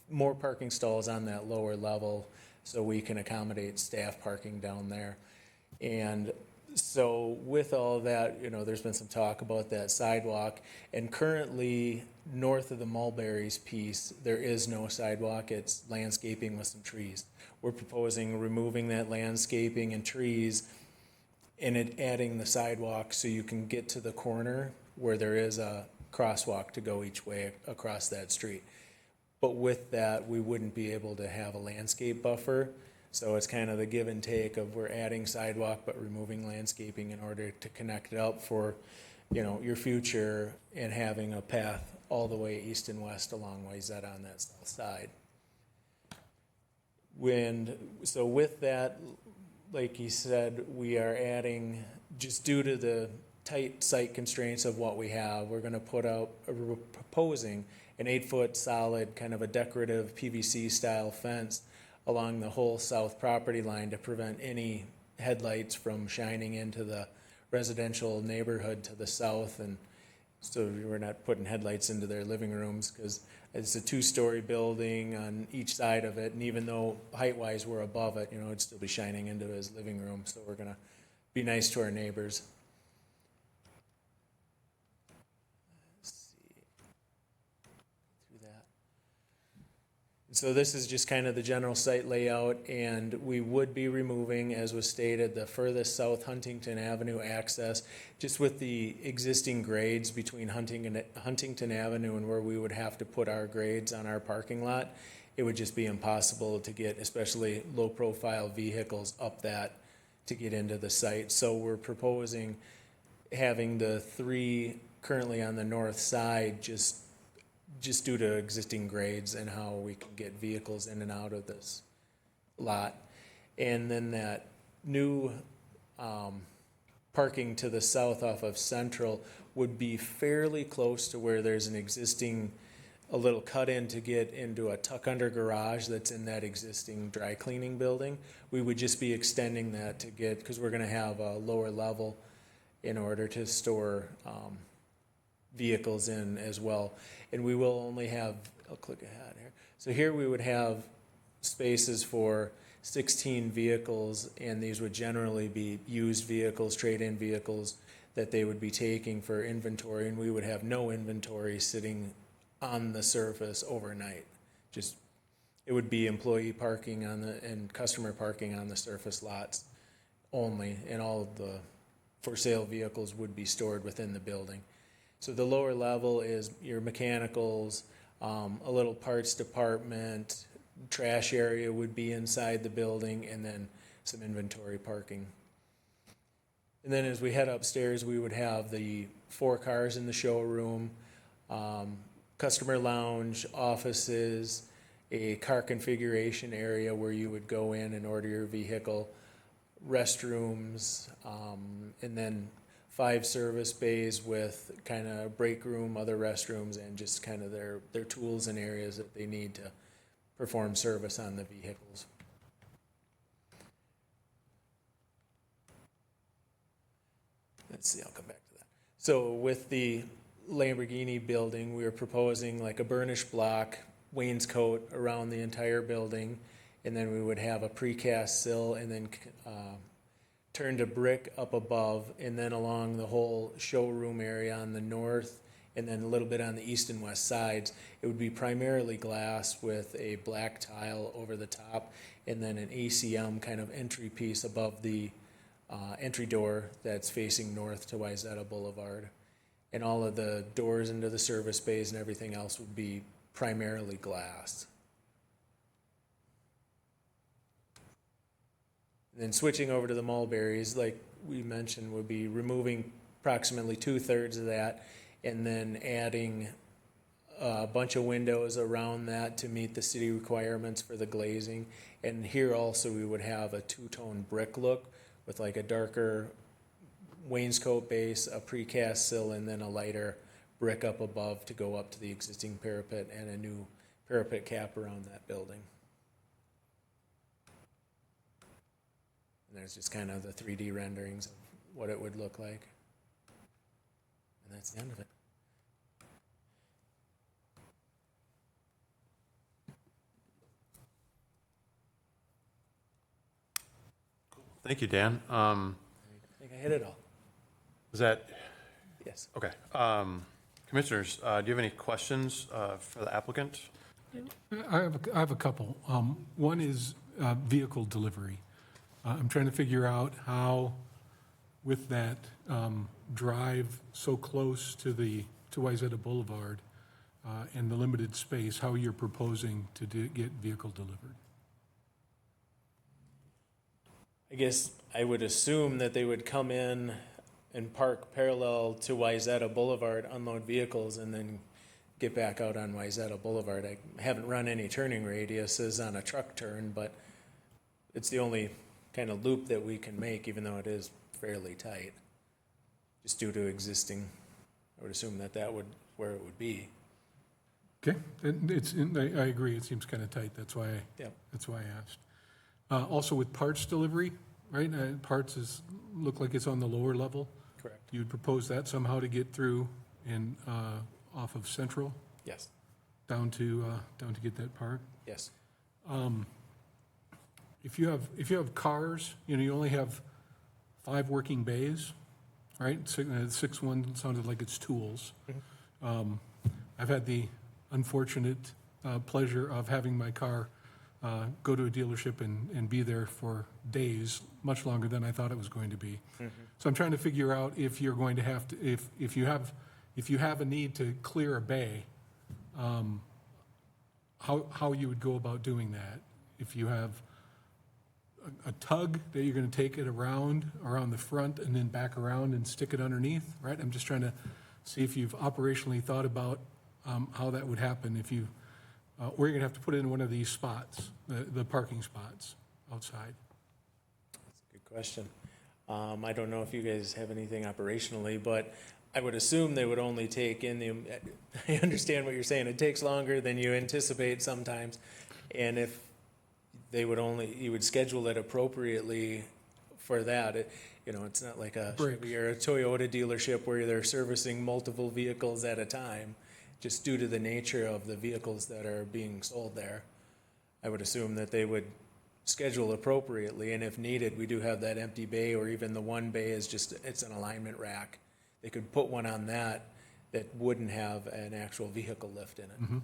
more parking stalls on that lower level so we can accommodate staff parking down there. And so with all that, there's been some talk about that sidewalk, and currently north of the Mulberry's piece, there is no sidewalk. It's landscaping with some trees. We're proposing removing that landscaping and trees and adding the sidewalk so you can get to the corner where there is a crosswalk to go each way across that street. But with that, we wouldn't be able to have a landscape buffer. So it's kind of the give and take of we're adding sidewalk but removing landscaping in order to connect it up for, your future, and having a path all the way east and west along Wayzata on that south side. So with that, like he said, we are adding, just due to the tight site constraints of what we have, we're proposing an 8-foot solid, kind of a decorative PVC style fence along the whole south property line to prevent any headlights from shining into the residential neighborhood to the south. And so we're not putting headlights into their living rooms because it's a 2-story building on each side of it. And even though height-wise we're above it, it'd still be shining into his living room. So we're going to be nice to our neighbors. So this is just kind of the general site layout, and we would be removing, as was stated, the furthest south Huntington Avenue access, just with the existing grades between Huntington Avenue and where we would have to put our grades on our parking lot. It would just be impossible to get, especially low-profile vehicles, up that to get into the site. So we're proposing having the 3 currently on the north side just due to existing grades and how we can get vehicles in and out of this lot. And then that new parking to the south off of Central would be fairly close to where there's an existing, a little cut-in to get into a tuck-under garage that's in that existing dry cleaning building. We would just be extending that to get, because we're going to have a lower level in order to store vehicles in as well. And we will only have, I'll click ahead here. So here we would have spaces for 16 vehicles, and these would generally be used vehicles, trade-in vehicles that they would be taking for inventory, and we would have no inventory sitting on the surface overnight. Just, it would be employee parking and customer parking on the surface lots only, and all of the for sale vehicles would be stored within the building. So the lower level is your mechanicals, a little parts department, trash area would be inside the building, and then some inventory parking. And then as we head upstairs, we would have the 4 cars in the showroom, customer lounge, offices, a car configuration area where you would go in and order your vehicle, restrooms, and then 5 service bays with kind of break room, other restrooms, and just kind of their tools and areas that they need to perform service on the vehicles. Let's see, I'll come back to that. So with the Lamborghini building, we are proposing like a burnished block wainscot around the entire building, and then we would have a precast sill, and then turn to brick up above, and then along the whole showroom area on the north, and then a little bit on the east and west sides, it would be primarily glass with a black tile over the top, and then an ACM kind of entry piece above the entry door that's facing north to Wayzata Boulevard. And all of the doors into the service bays and everything else would be primarily glass. Then switching over to the Mulberries, like we mentioned, would be removing approximately 2/3 of that, and then adding a bunch of windows around that to meet the city requirements for the glazing. And here also we would have a 2-tone brick look with like a darker wainscot base, a precast sill, and then a lighter brick up above to go up to the existing parapet and a new parapet cap around that building. And there's just kind of the 3D renderings of what it would look like. And that's the end of it.
Thank you, Dan.
I think I hit it all.
Was that,
Yes.
okay. Commissioners, do you have any questions for the applicant?
I have a couple. One is vehicle delivery. I'm trying to figure out how, with that drive so close to Wayzata Boulevard and the limited space, how you're proposing to get vehicle delivered.
I guess I would assume that they would come in and park parallel to Wayzata Boulevard, unload vehicles, and then get back out on Wayzata Boulevard. I haven't run any turning radiuses on a truck turn, but it's the only kind of loop that we can make, even though it is fairly tight, just due to existing. I would assume that that would where it would be.
Okay, I agree, it seems kind of tight, that's why
Yep.
I asked. Also with parts delivery, right, parts look like it's on the lower level.
Correct.
You'd propose that somehow to get through and off of Central
Yes.
down to get that part?
Yes.
If you have cars, you only have 5 working bays, right? The sixth one sounded like it's tools. I've had the unfortunate pleasure of having my car go to a dealership and be there for days, much longer than I thought it was going to be. So I'm trying to figure out if you're going to have to, if you have a need to clear a bay, how you would go about doing that. If you have a tug that you're going to take it around the front and then back around and stick it underneath, right? I'm just trying to see if you've operationally thought about how that would happen if you, or you're going to have to put it in one of these spots, the parking spots outside.
That's a good question. I don't know if you guys have anything operationally, but I would assume they would only take in the, I understand what you're saying, it takes longer than you anticipate sometimes. And if they would only, you would schedule it appropriately for that. It's not like a Chevy or a Toyota dealership where they're servicing multiple vehicles at a time, just due to the nature of the vehicles that are being sold there. I would assume that they would schedule appropriately, and if needed, we do have that empty bay, or even the one bay is just, it's an alignment rack. They could put one on that wouldn't have an actual vehicle lift in it.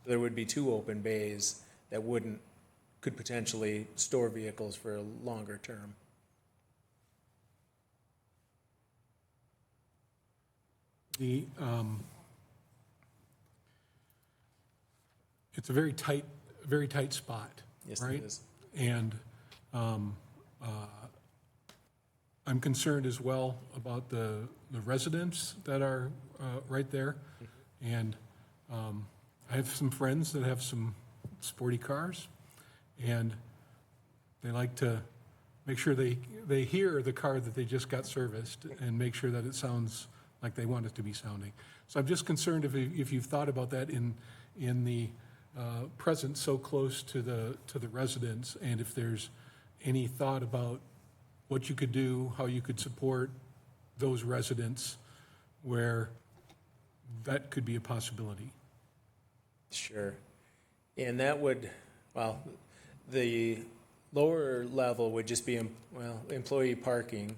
There would be 2 open bays that could potentially store vehicles for a longer term.
It's a very tight spot,
Yes,
right?
it is.
And I'm concerned as well about the residents that are right there. And I have some friends that have some sporty cars, and they like to make sure they hear the car that they just got serviced and make sure that it sounds like they want it to be sounding. So I'm just concerned if you've thought about that in the presence so close to the residents, and if there's any thought about what you could do, how you could support those residents where that could be a possibility.
Sure. And that would, the lower level would just be, employee parking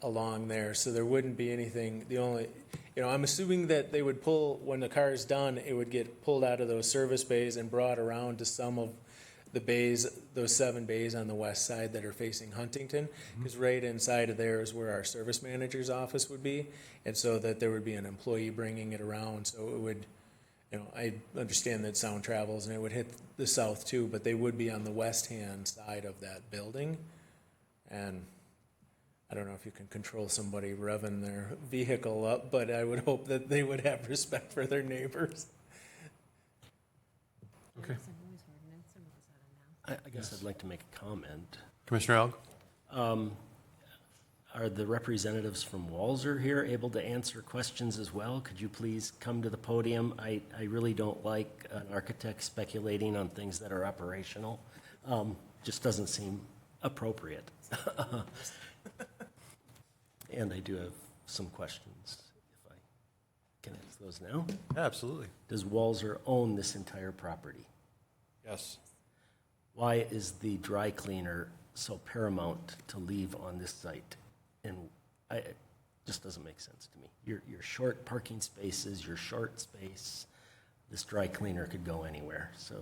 along there, so there wouldn't be anything, I'm assuming that they would pull, when the car is done, it would get pulled out of those service bays and brought around to some of the bays, those 7 bays on the west side that are facing Huntington, because right inside of there is where our service manager's office would be, and so that there would be an employee bringing it around, so it would, I understand that sound travels and it would hit the south too, but they would be on the west-hand side of that building, and I don't know if you can control somebody revving their vehicle up, but I would hope that they would have respect for their neighbors.
Okay.
I guess I'd like to make a comment.
Commissioner Elk?
Are the representatives from Walzer here able to answer questions as well? Could you please come to the podium? I really don't like an architect speculating on things that are operational. Just doesn't seem appropriate. And I do have some questions, if I can ask those now.
Yeah, absolutely.
Does Walzer own this entire property?
Yes.
Why is the dry cleaner so paramount to leave on this site? And it just doesn't make sense to me. You're short parking spaces, you're short space. This dry cleaner could go anywhere, so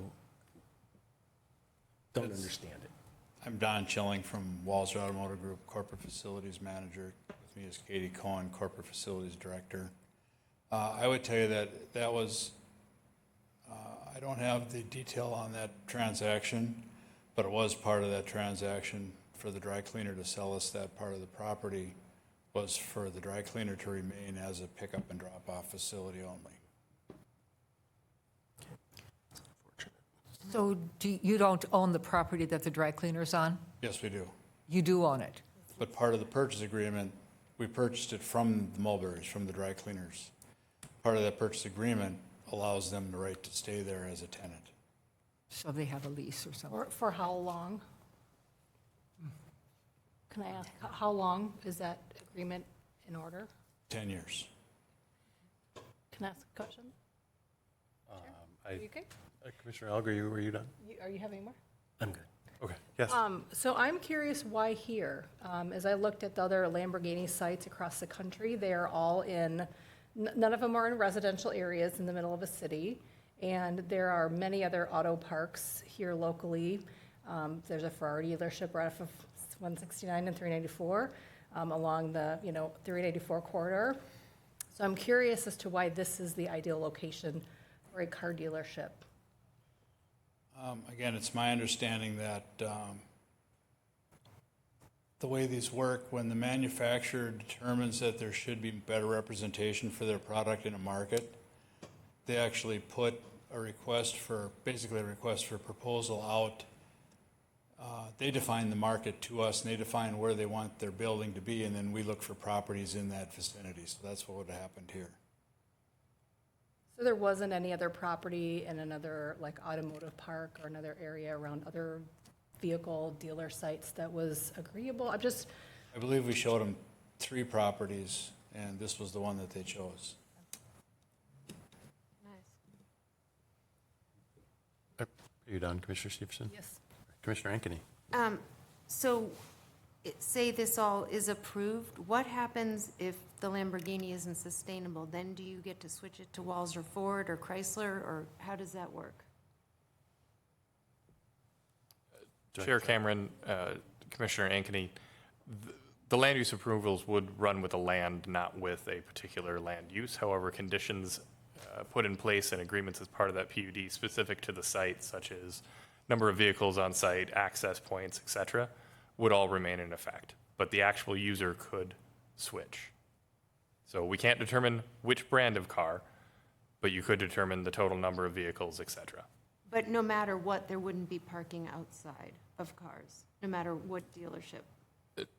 don't understand it.
I'm Don Chilling from Walzer Automotive Group, Corporate Facilities Manager. With me is Katie Cohen, Corporate Facilities Director. I would tell you that was, I don't have the detail on that transaction, but it was part of that transaction for the dry cleaner to sell us that part of the property was for the dry cleaner to remain as a pickup and drop-off facility only.
So you don't own the property that the dry cleaner's on?
Yes, we do.
You do own it?
But part of the purchase agreement, we purchased it from the Mulberries, from the dry cleaners. Part of that purchase agreement allows them the right to stay there as a tenant.
So they have a lease or something?
For how long? Can I ask, how long is that agreement in order?
10 years.
Can I ask a question? Are you okay?
Commissioner Elger, were you done?
Are you having more?
I'm good.
Okay, yes.
So I'm curious why here? As I looked at the other Lamborghini sites across the country, they are all in, none of them are in residential areas in the middle of a city. And there are many other auto parks here locally. There's a Ferrari dealership right off of 169 and 394 along the 384 corridor. So I'm curious as to why this is the ideal location for a car dealership.
Again, it's my understanding that the way these work, when the manufacturer determines that there should be better representation for their product in a market, they actually put a request for, basically a request for proposal out. They define the market to us, and they define where they want their building to be, and then we look for properties in that vicinity. So that's what would have happened here.
So there wasn't any other property in another like automotive park or another area around other vehicle dealer sites that was agreeable? I
believe we showed them 3 properties, and this was the one that they chose.
Nice.
Are you done, Commissioner Stevenson?
Yes.
Commissioner Ankeny?
So, say this all is approved, what happens if the Lamborghini isn't sustainable? Then do you get to switch it to Walzer Ford or Chrysler, or how does that work?
Chair Cameron, Commissioner Ankeny, the land use approvals would run with the land, not with a particular land use. However, conditions put in place and agreements as part of that PUD specific to the site, such as number of vehicles on site, access points, et cetera, would all remain in effect. But the actual user could switch. So we can't determine which brand of car, but you could determine the total number of vehicles, et cetera.
But no matter what, there wouldn't be parking outside of cars, no matter what dealership.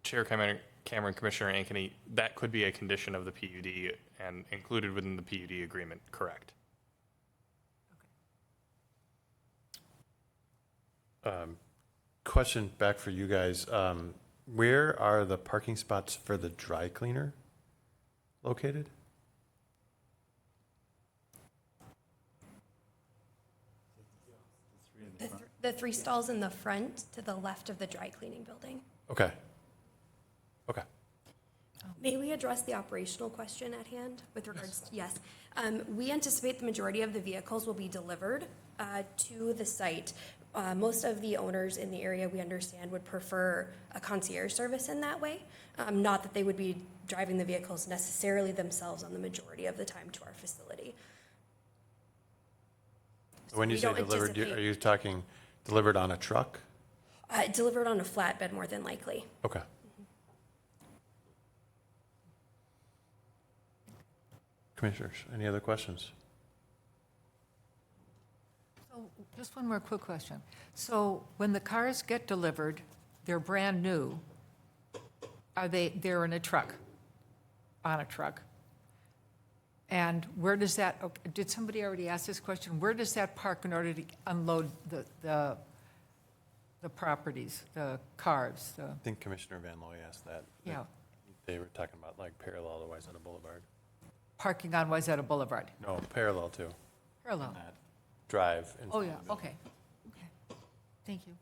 Chair Cameron, Commissioner Ankeny, that could be a condition of the PUD and included within the PUD agreement, correct?
Question back for you guys. Where are the parking spots for the dry cleaner located?
The 3 stalls in the front to the left of the dry cleaning building.
Okay. Okay.
May we address the operational question at hand with regards? Yes. We anticipate the majority of the vehicles will be delivered to the site. Most of the owners in the area, we understand, would prefer a concierge service in that way. Not that they would be driving the vehicles necessarily themselves on the majority of the time to our facility.
When you
we
say
don't
delivered,
anticipate-
are you talking delivered on a truck?
Delivered on a flatbed, more than likely.
Okay. Commissioners, any other questions?
So just one more quick question. So when the cars get delivered, they're brand new, they're in a truck, on a truck. And where does that, did somebody already ask this question? Where does that park in order to unload the properties, the cars,
I think Commissioner Van Looy asked that.
yeah,
They were talking about like parallel to Wayzata Boulevard.
parking on Wayzata Boulevard?
No, parallel to
Parallel.
that drive. in
Oh,
front
yeah,
of the building.
okay. Thank you.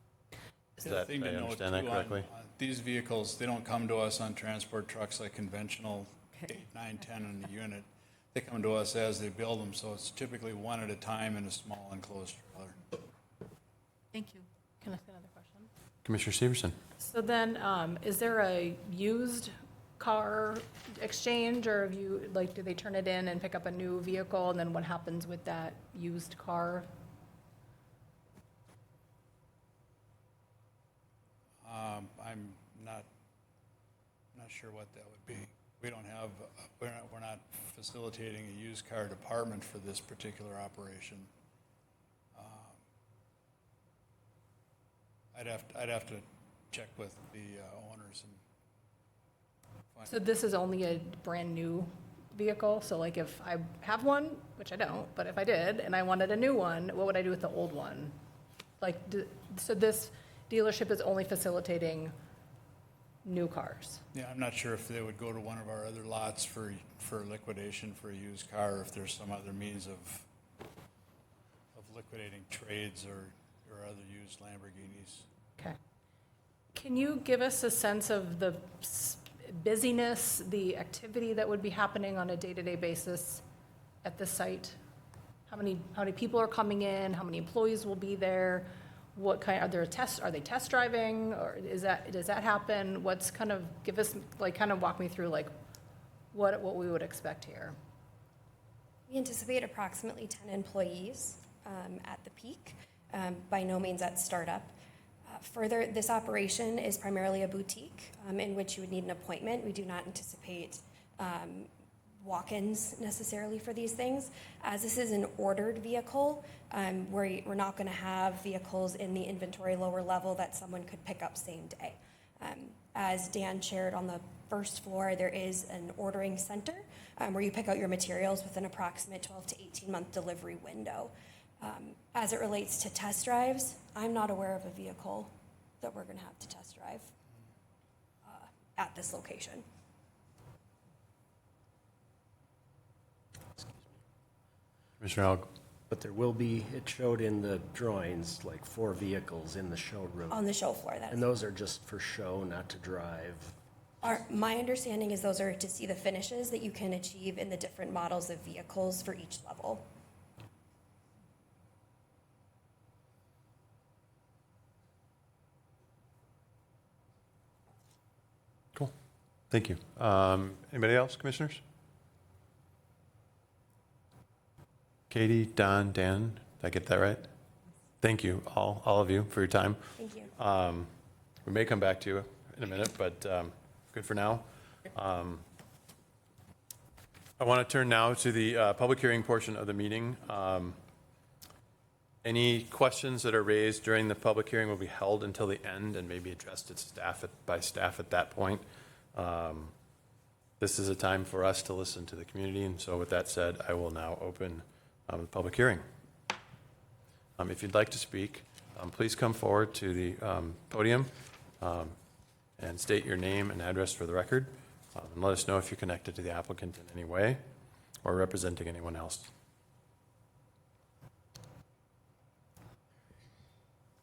Is
The
that,
thing to
I
note,
understand that
too, on-
correctly?
on These vehicles, they don't come to us on transport trucks like conventional
Okay.
8, 9, 10 in the unit. They come to us as they build them, so it's typically one at a time in a small enclosed trailer.
Thank you.
Can I ask another question?
Commissioner Severson?
So then, is there a used car exchange, or have you, like, do they turn it in and pick up a new vehicle, and then what happens with that used car?
I'm not sure what that would be. We don't have, we're not facilitating a used car department for this particular operation. I'd have to check with the owners and find.
So this is only a brand-new vehicle? So like if I have one, which I don't, but if I did, and I wanted a new one, what would I do with the old one? Like, so this dealership is only facilitating new cars?
Yeah, I'm not sure if they would go to one of our other lots for liquidation for a used car, or if there's some other means of liquidating trades or other used Lamborghinis.
Okay. Can you give us a sense of the busyness, the activity that would be happening on a day-to-day basis at the site? How many people are coming in? How many employees will be there? What kind, are they test driving, or does that happen? What's kind of, give us, like, kind of walk me through, like, what we would expect here.
We anticipate approximately 10 employees at the peak, by no means at startup. Further, this operation is primarily a boutique in which you would need an appointment. We do not anticipate walk-ins necessarily for these things. As this is an ordered vehicle, we're not going to have vehicles in the inventory lower level that someone could pick up same day. As Dan shared, on the first floor, there is an ordering center where you pick out your materials with an approximate 12 to 18-month delivery window. As it relates to test drives, I'm not aware of a vehicle that we're going to have to test drive at this location.
Commissioner Howell?
But there will be, it showed in the drawings, like 4 vehicles in the showroom.
On the show floor, that
And
is.
those are just for show, not to drive.
My understanding is those are to see the finishes that you can achieve in the different models of vehicles for each level.
Cool. Thank you. Anybody else, commissioners? Katie, Don, Dan, did I get that right? Thank you, all of you, for your time.
Thank you.
We may come back to you in a minute, but good for now. I want to turn now to the public hearing portion of the meeting. Any questions that are raised during the public hearing will be held until the end and maybe addressed to staff by staff at that point. This is a time for us to listen to the community, and so with that said, I will now open the public hearing. If you'd like to speak, please come forward to the podium and state your name and address for the record, and let us know if you're connected to the applicant in any way or representing anyone else.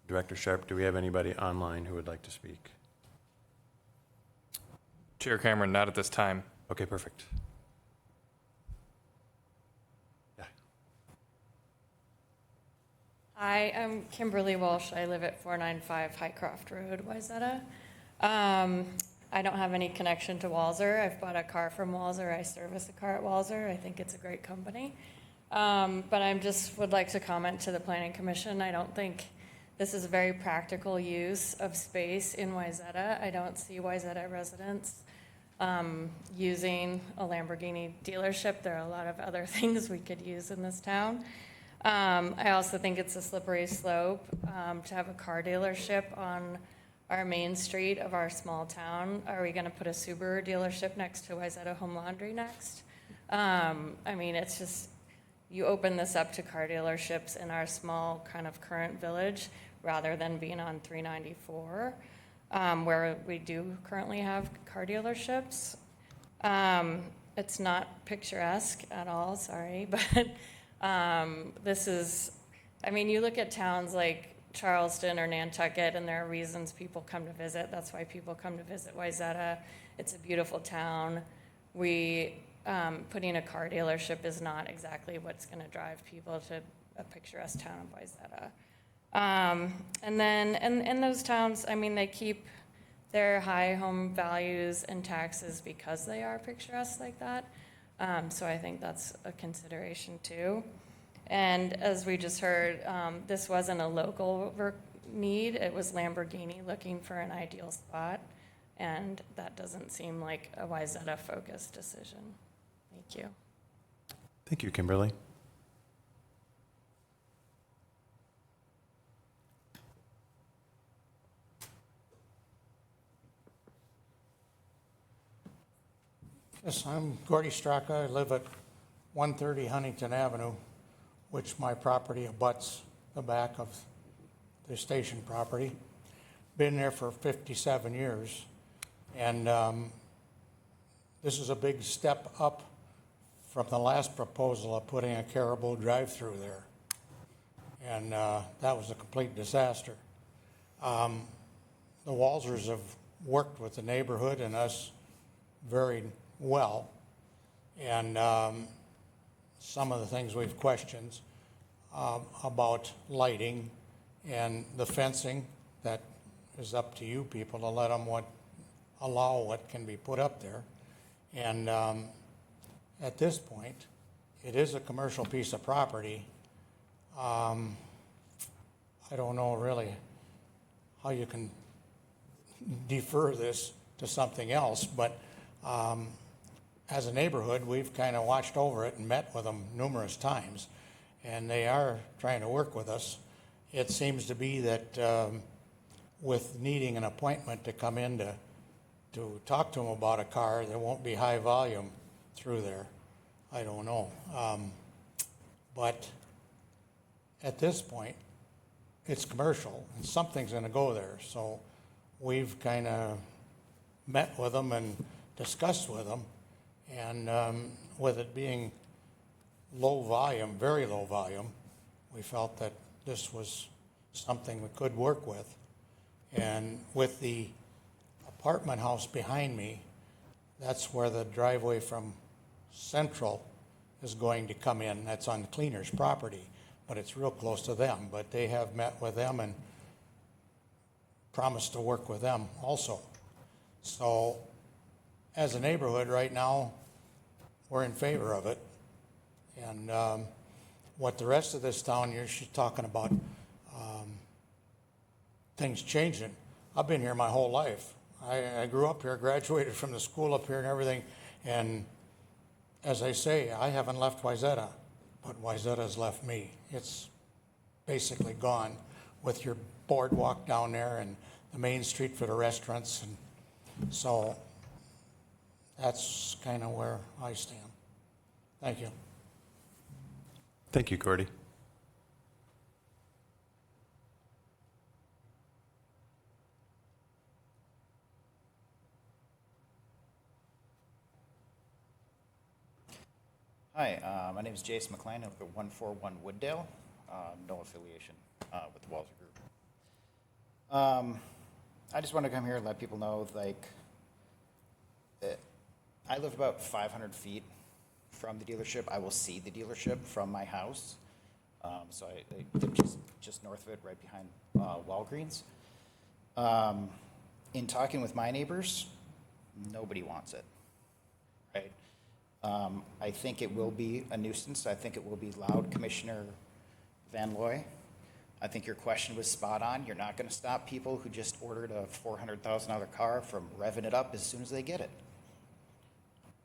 Director Sharp, do we have anybody online who would like to speak?
Chair Cameron, not at this time.
Okay, perfect. Yeah.
Hi, I'm Kimberly Walsh. I live at 495 Highcroft Road, Wayzata. I don't have any connection to Walzer. I've bought a car from Walzer. I service a car at Walzer. I think it's a great company. But I just would like to comment to the Planning Commission. I don't think this is a very practical use of space in Wayzata. I don't see Wayzata residents using a Lamborghini dealership. There are a lot of other things we could use in this town. I also think it's a slippery slope to have a car dealership on our main street of our small town. Are we gonna put a Subaru dealership next to Wayzata Home Laundry next? I mean, it's just, you open this up to car dealerships in our small kind of current village rather than being on 394, where we do currently have car dealerships. It's not picturesque at all, sorry, but this is, I mean, you look at towns like Charleston or Nantucket, and there are reasons people come to visit. That's why people come to visit Wayzata. It's a beautiful town. Putting a car dealership is not exactly what's going to drive people to a picturesque town of Wayzata. And then in those towns, I mean, they keep their high home values and taxes because they are picturesque like that. So I think that's a consideration too. And as we just heard, this wasn't a local need. It was Lamborghini looking for an ideal spot. And that doesn't seem like a Wayzata-focused decision. Thank you.
Thank you, Kimberly.
Yes, I'm Gordy Straka. I live at 130 Huntington Avenue, which my property abuts the back of the station property. Been there for 57 years. And this is a big step up from the last proposal of putting a Caribou drive-through there. And that was a complete disaster. The Walzers have worked with the neighborhood and us very well. And some of the things we've questioned about lighting and the fencing, that is up to you people to let them allow what can be put up there. And at this point, it is a commercial piece of property. I don't know really how you can defer this to something else, but as a neighborhood, we've kind of watched over it and met with them numerous times, and they are trying to work with us. It seems to be that with needing an appointment to come in to talk to them about a car, there won't be high volume through there. I don't know. But at this point, it's commercial, and something's going to go there. So we've kind of met with them and discussed with them. And with it being low volume, very low volume, we felt that this was something we could work with. And with the apartment house behind me, that's where the driveway from Central is going to come in. That's on the cleaner's property, but it's real close to them. But they have met with them and promised to work with them also. So as a neighborhood right now, we're in favor of it. And what the rest of this town, she's talking about things changing. I've been here my whole life. I grew up here, graduated from the school up here and everything. And as I say, I haven't left Wayzata, but Wayzata's left me. It's basically gone with your boardwalk down there and the main street for the restaurants. And so that's kind of where I stand. Thank you.
Thank you, Gordy.
Hi, my name is Jason McLean. I live at 141 Wooddale. No affiliation with the Walzer Group. I just want to come here and let people know, like, I live about 500 feet from the dealership. I will see the dealership from my house. So I live just north of it, right behind Walgreens. In talking with my neighbors, nobody wants it, right? I think it will be a nuisance. I think it will be loud, Commissioner Van Looy. I think your question was spot on. You're not going to stop people who just ordered a $400,000 car from revving it up as soon as they get it.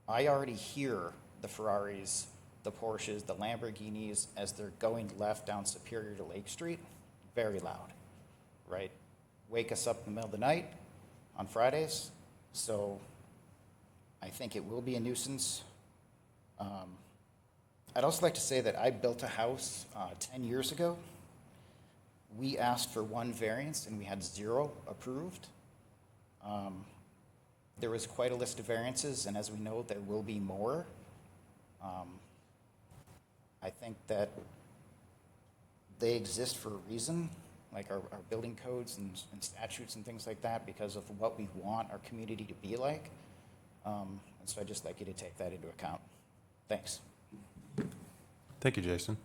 I already hear the Ferraris, the Porsches, the Lamborghinis as they're going left down Superior to Lake Street, very loud, right? wake us up in the middle of the night on Fridays. So I think it will be a nuisance. I'd also like to say that I built a house 10 years ago. We asked for 1 variance and we had 0 approved. There was quite a list of variances, and as we know, there will be more. I think that they exist for a reason, like our building codes and statutes and things like that, because of what we want our community to be like. And so I'd just like you to take that into account. Thanks.
Thank you, Jason.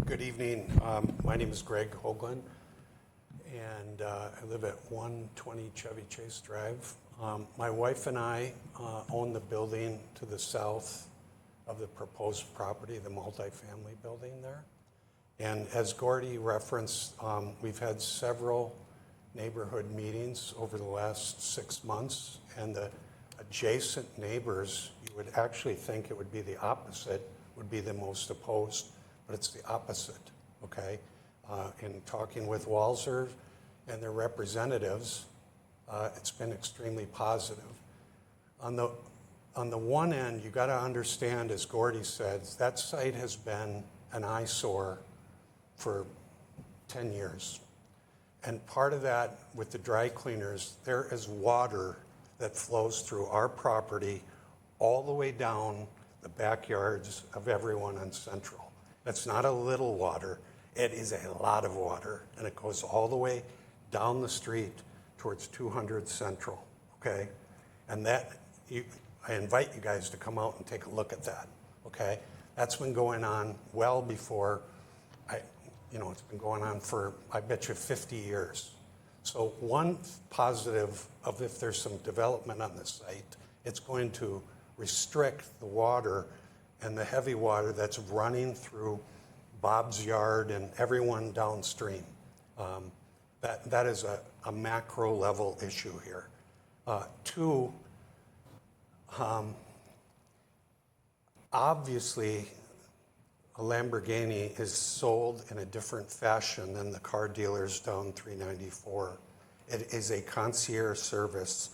Good evening. My name is Greg Hoagland, and I live at 120 Chevy Chase Drive. My wife and I own the building to the south of the proposed property, the multifamily building there. And as Gordy referenced, we've had several neighborhood meetings over the last 6 months, and the adjacent neighbors, you would actually think it would be the opposite, would be the most opposed, but it's the opposite, okay? In talking with Walzer and their representatives, it's been extremely positive. On the one end, you gotta understand, as Gordy said, that site has been an eyesore for 10 years. And part of that, with the dry cleaners, there is water that flows through our property all the way down the backyards of everyone on Central. That's not a little water, it is a lot of water, and it goes all the way down the street towards 200 Central, okay? And that, I invite you guys to come out and take a look at that, okay? That's been going on well before, it's been going on for, I bet you, 50 years. So one positive of if there's some development on the site, it's going to restrict the water and the heavy water that's running through Bob's yard and everyone downstream. That is a macro level issue here. 2, obviously, a Lamborghini is sold in a different fashion than the car dealers down 394. It is a concierge service.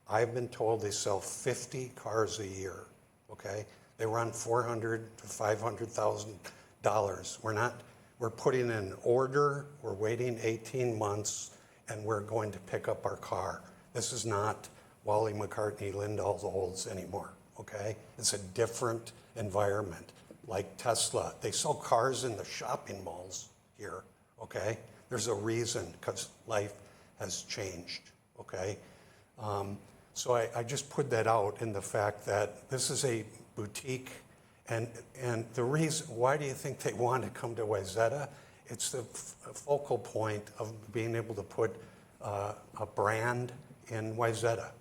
I've been told they sell 50 cars a year, okay? They run $400,000 to $500,000. We're putting in an order, we're waiting 18 months, and we're going to pick up our car. This is not Wally McCartney, Lindahl's Olds anymore, okay? It's a different environment. Like Tesla, they sell cars in the shopping malls here, okay? There's a reason, because life has changed, okay? So I just put that out in the fact that this is a boutique, and the reason, why do you think they want to come to Wayzata? It's the focal point of being able to put a brand in Wayzata.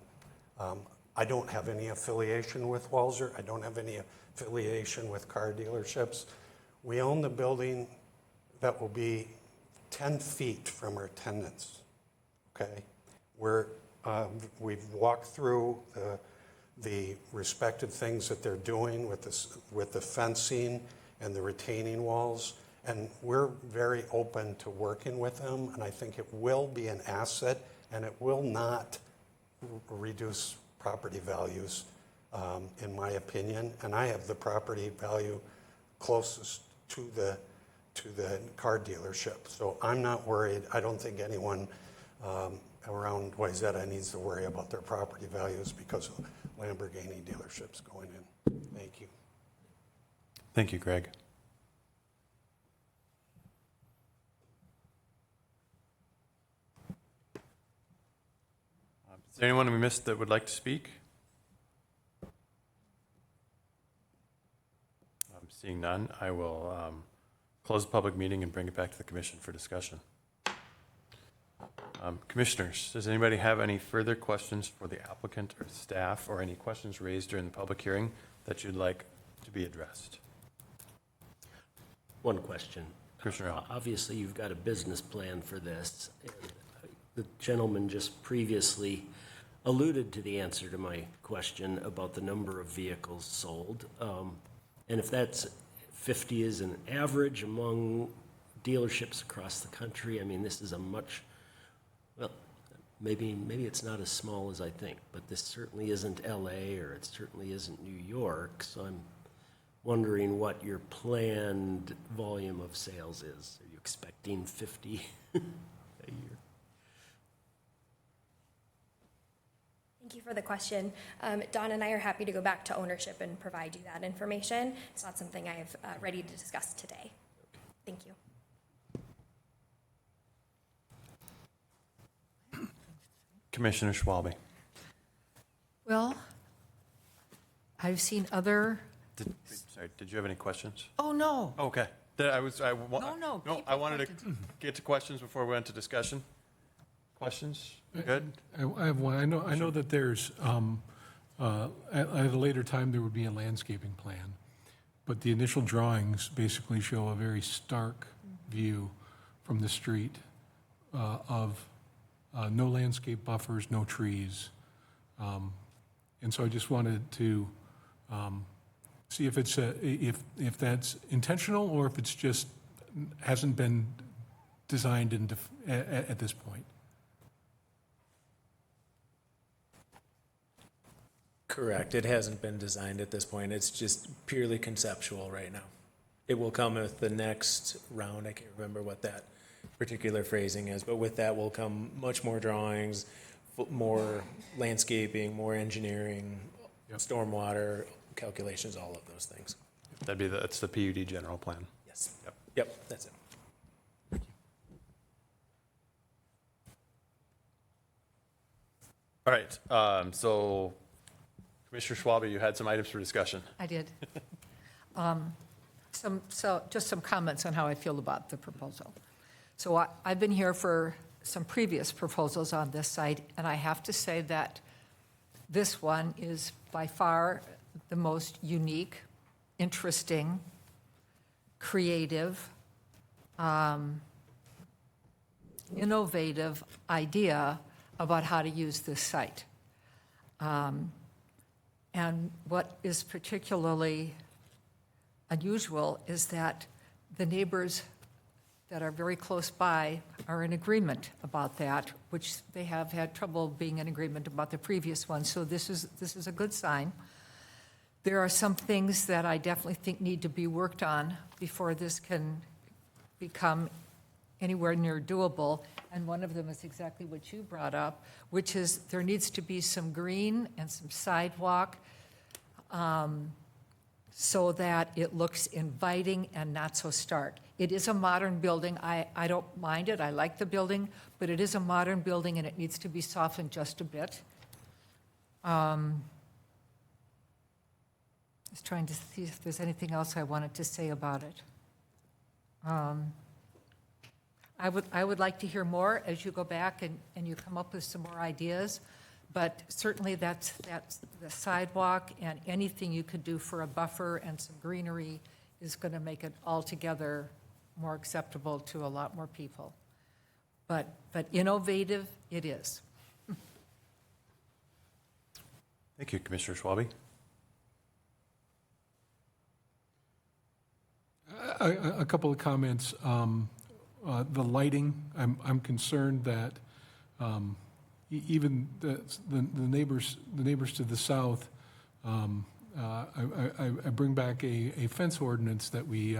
I don't have any affiliation with Walzer. I don't have any affiliation with car dealerships. We own the building that will be 10 feet from our tenants, okay? We've walked through the respective things that they're doing with the fencing and the retaining walls, and we're very open to working with them, and I think it will be an asset, and it will not reduce property values, in my opinion, and I have the property value closest to the car dealership, so I'm not worried. I don't think anyone around Wayzata needs to worry about their property values because of Lamborghini dealerships going in. Thank you.
Thank you, Greg. Is there anyone we missed that would like to speak? Seeing none, I will close the public meeting and bring it back to the commission for discussion. Commissioners, does anybody have any further questions for the applicant or staff, or any questions raised during the public hearing that you'd like to be addressed?
One question.
Commissioner Hall.
Obviously, you've got a business plan for this. The gentleman just previously alluded to the answer to my question about the number of vehicles sold. And if that's 50 is an average among dealerships across the country, I mean, this is a much, well, maybe it's not as small as I think, but this certainly isn't LA or it certainly isn't New York. So I'm wondering what your planned volume of sales is. Are you expecting 50 a year?
Thank you for the question. Don and I are happy to go back to ownership and provide you that information. It's not something I have ready to discuss today. Thank you.
Commissioner Schwalbe.
Well, I've seen other,
Did you have any questions?
oh, no.
Okay.
No, keep
I
your
wanted to
questions.
get to questions before we went to discussion. Questions? Good?
I have one. I know that there's, at a later time, there would be a landscaping plan, but the initial drawings basically show a very stark view from the street of no landscape buffers, no trees. And so I just wanted to see if it's, if that's intentional or if it's just hasn't been designed at this point.
Correct. It hasn't been designed at this point. It's just purely conceptual right now. It will come with the next round. I can't remember what that particular phrasing is, but with that will come much more drawings, more landscaping, more engineering, stormwater calculations, all of those things.
That's the PUD general plan.
Yes.
Yep.
Yep, that's it.
All right, so Commissioner Schwalbe, you had some items for discussion.
I did. Just some comments on how I feel about the proposal. So I've been here for some previous proposals on this site, and I have to say that this one is by far the most unique, interesting, creative, innovative idea about how to use this site. And what is particularly unusual is that the neighbors that are very close by are in agreement about that, which they have had trouble being in agreement about the previous one. So this is a good sign. There are some things that I definitely think need to be worked on before this can become anywhere near doable. And one of them is exactly what you brought up, which is there needs to be some green and some sidewalk so that it looks inviting and not so stark. It is a modern building. I don't mind it. I like the building, but it is a modern building and it needs to be softened just a bit. I was trying to see if there's anything else I wanted to say about it. I would like to hear more as you go back and you come up with some more ideas, but certainly that's the sidewalk and anything you could do for a buffer and some greenery is going to make it altogether more acceptable to a lot more people. But innovative it is.
Thank you, Commissioner Schwalbe.
A couple of comments. The lighting, I'm concerned that even the neighbors to the south, I bring back a fence ordinance that we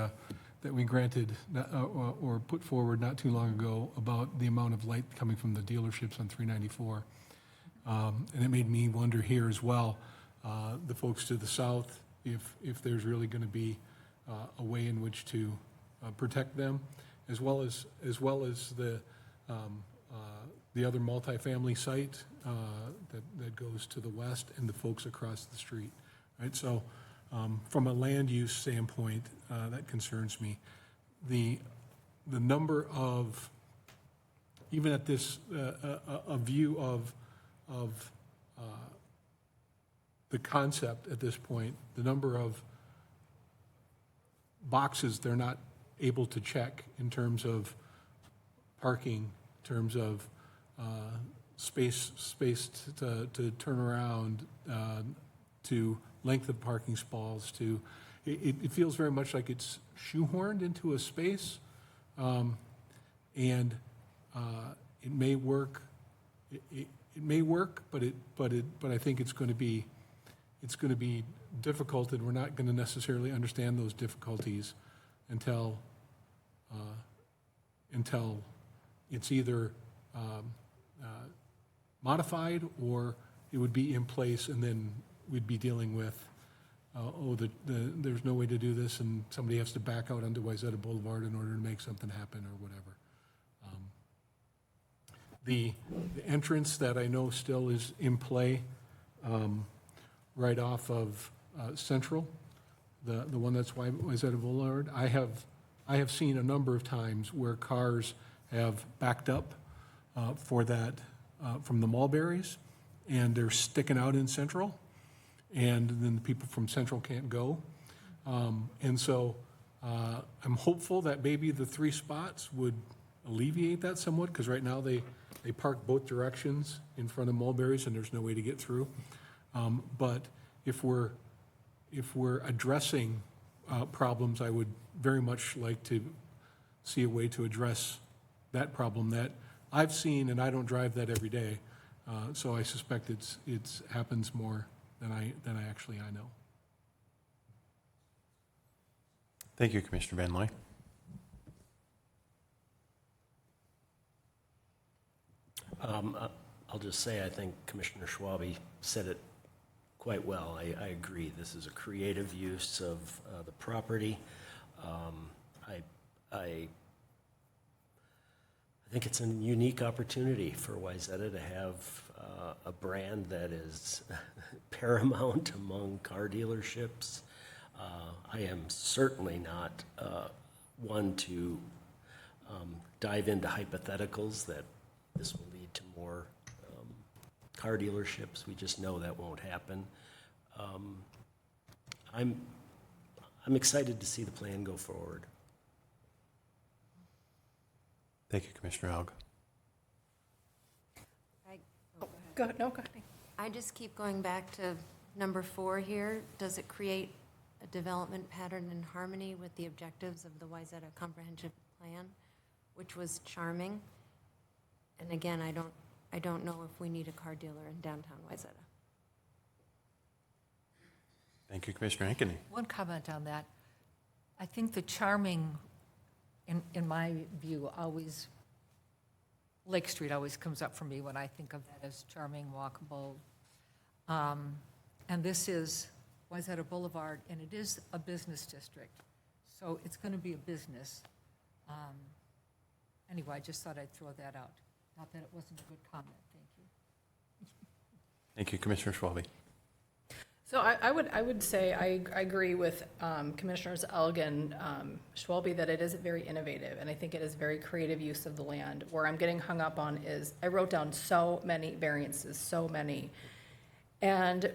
granted or put forward not too long ago about the amount of light coming from the dealerships on 394. And it made me wonder here as well, the folks to the south, if there's really going to be a way in which to protect them, as well as the other multifamily site that goes to the west and the folks across the street, right? So from a land use standpoint, that concerns me. The number of, even at this, a view of the concept at this point, the number of boxes they're not able to check in terms of parking, in terms of space to turn around, to length of parking stalls, it feels very much like it's shoehorned into a space. And it may work, it may work, but I think it's going to be difficult, and we're not going to necessarily understand those difficulties until it's either modified or it would be in place, and then we'd be dealing with, there's no way to do this, and somebody has to back out onto Wayzata Boulevard in order to make something happen or whatever. The entrance that I know still is in play, right off of Central, the one that's Wayzata Boulevard, I have seen a number of times where cars have backed up for that, from the Mulberries, and they're sticking out in Central, and then the people from Central can't go. And so I'm hopeful that maybe the 3 spots would alleviate that somewhat, because right now they park both directions in front of Mulberries, and there's no way to get through. But if we're addressing problems, I would very much like to see a way to address that problem that I've seen, and I don't drive that every day. So I suspect it happens more than I know.
Thank you, Commissioner Van Loy.
I'll just say, I think Commissioner Schwabe said it quite well. I agree. This is a creative use of the property. I think it's a unique opportunity for Wayzata to have a brand that is paramount among car dealerships. I am certainly not one to dive into hypotheticals that this will lead to more car dealerships. We just know that won't happen. I'm excited to see the plan go forward.
Thank you, Commissioner Haug.
Go ahead. No, go ahead.
I just keep going back to number 4 here. Does it create a development pattern in harmony with the objectives of the Wayzata Comprehensive Plan, which was charming? And again, I don't know if we need a car dealer in downtown Wayzata.
Thank you, Commissioner Ankeny.
One comment on that. I think the charming, in my view, always, Lake Street always comes up for me when I think of that as charming, walkable. And this is Wayzata Boulevard, and it is a business district. So it's going to be a business. Anyway, I just thought I'd throw that out. Not that it wasn't a good comment. Thank you.
Thank you, Commissioner Schwabe.
So I would say I agree with Commissioners Elgin, Schwalbe, that it is very innovative, and I think it is very creative use of the land. Where I'm getting hung up on is I wrote down so many variances, so many, and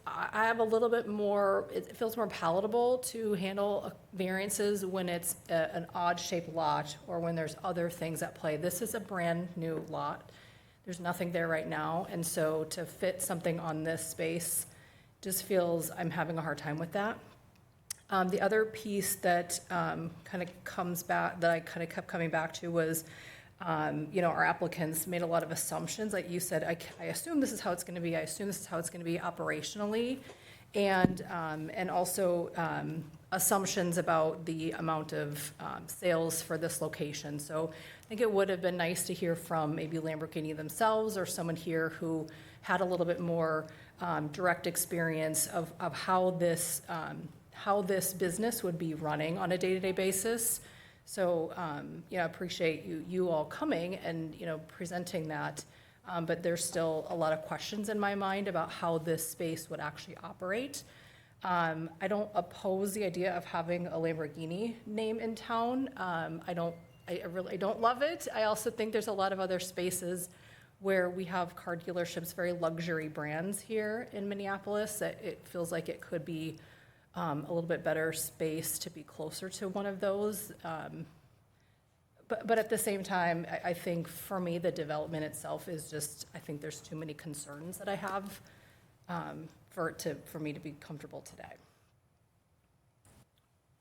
I have a little bit more. It feels more palatable to handle variances when it's an odd-shaped lot or when there's other things at play. This is a brand-new lot. There's nothing there right now, and so to fit something on this space just feels I'm having a hard time with that. The other piece that kind of comes back, that I kind of kept coming back to was, our applicants made a lot of assumptions. Like you said, I assume this is how it's going to be. I assume this is how it's going to be operationally, and also assumptions about the amount of sales for this location. So I think it would have been nice to hear from maybe Lamborghini themselves or someone here who had a little bit more direct experience of how this business would be running on a day-to-day basis. So, I appreciate you all coming and, presenting that. But there's still a lot of questions in my mind about how this space would actually operate. I don't oppose the idea of having a Lamborghini name in town. I really don't love it. I also think there's a lot of other spaces where we have car dealerships, very luxury brands here in Minneapolis, that it feels like it could be a little bit better space to be closer to one of those. But at the same time, I think for me, the development itself is just, I think there's too many concerns that I have for me to be comfortable today.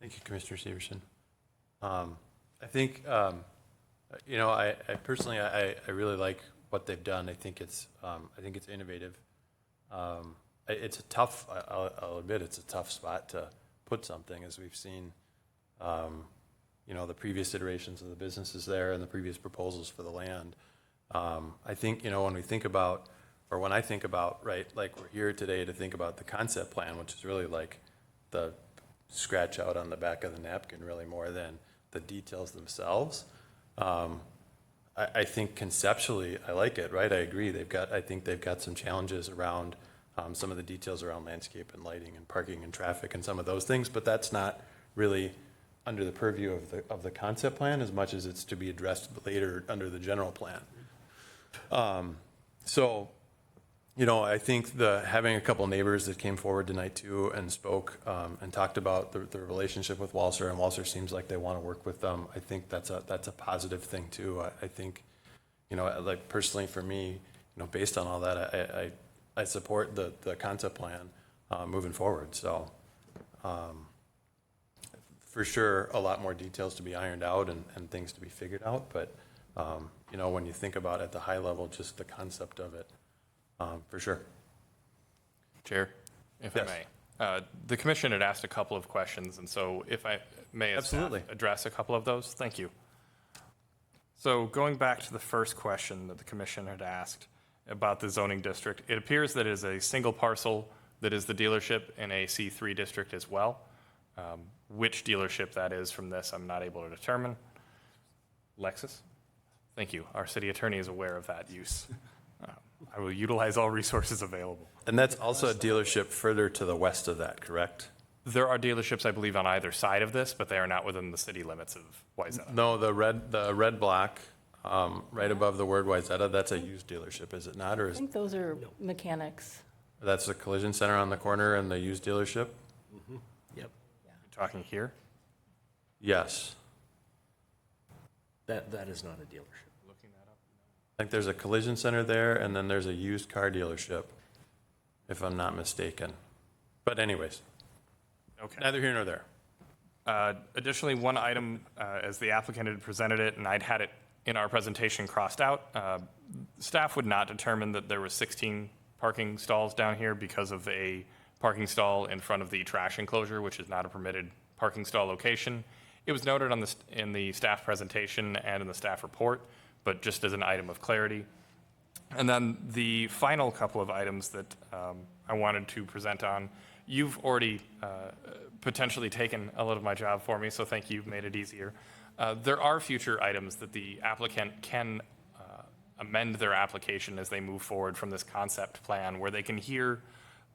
Thank you, Commissioner Severson. I think, you know, I personally, I really like what they've done. I think it's innovative. It's a tough, I'll admit, it's a tough spot to put something, as we've seen, you know, the previous iterations of the businesses there and the previous proposals for the land. I think, you know, when we think about, or when I think about, right, like we're here today to think about the concept plan, which is really like the scratch out on the back of the napkin, really more than the details themselves. I think conceptually, I like it, right? I agree. I think they've got some challenges around some of the details around landscape and lighting and parking and traffic and some of those things, but that's not really under the purview of the concept plan as much as it's to be addressed later under the general plan. So, you know, I think having a couple neighbors that came forward tonight too and spoke and talked about the relationship with Walser, and Walser seems like they want to work with them. I think that's a positive thing too. I think, you know, like personally for me, you know, based on all that, I support the concept plan moving forward. So, for sure, a lot more details to be ironed out and things to be figured out. But, you know, when you think about at the high level, just the concept of it, for sure.
Chair, if
Yes.
I may. The commission had asked a couple of questions, and so if I may as staff
Absolutely.
address a couple of those. Thank you. So going back to the first question that the commission had asked about the zoning district, it appears that it is a single parcel that is the dealership in a C3 district as well. Which dealership that is from this, I'm not able to determine. Lexus? Thank you. Our city attorney is aware of that use. I will utilize all resources available.
And that's also a dealership further to the west of that, correct?
There are dealerships, I believe, on either side of this, but they are not within the city limits of Wayzata.
No, the red block, right above the word Wayzata, that's a used dealership, is it not? Or
I think those are mechanics.
that's the collision center on the corner and the used dealership?
Yep,
You're talking here?
Yes.
that is not a dealership.
I think there's a collision center there, and then there's a used car dealership, if I'm not mistaken. But anyways,
Okay.
neither here nor there.
Additionally, one item, as the applicant had presented it, and I'd had it in our presentation crossed out, staff would not determine that there was 16 parking stalls down here because of a parking stall in front of the trash enclosure, which is not a permitted parking stall location. It was noted in the staff presentation and in the staff report, but just as an item of clarity. And then the final couple of items that I wanted to present on, you've already potentially taken a lot of my job for me, so thank you, you've made it easier. There are future items that the applicant can amend their application as they move forward from this concept plan, where they can hear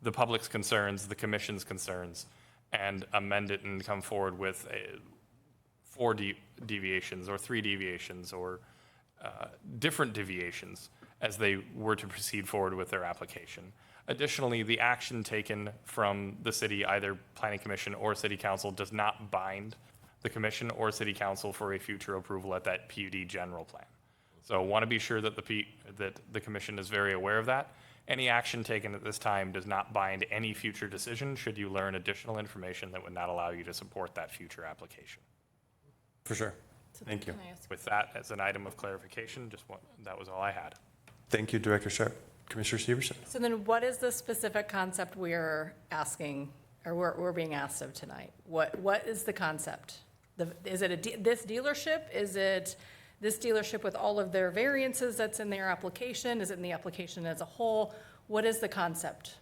the public's concerns, the commission's concerns, and amend it and come forward with 4 deviations or 3 deviations or different deviations as they were to proceed forward with their application. Additionally, the action taken from the city, either planning commission or city council, does not bind the commission or city council for a future approval at that PUD general plan. So I want to be sure that the commission is very aware of that. Any action taken at this time does not bind any future decision should you learn additional information that would not allow you to support that future application.
For sure. Thank you.
Can I ask-
With that as an item of clarification, that was all I had.
Thank you, Director Sharp. Commissioner Severson?
So then what is the specific concept we're asking, or we're being asked of tonight? What is the concept? Is it this dealership? Is it this dealership with all of their variances that's in their application? Is it in the application as a whole? What is the concept?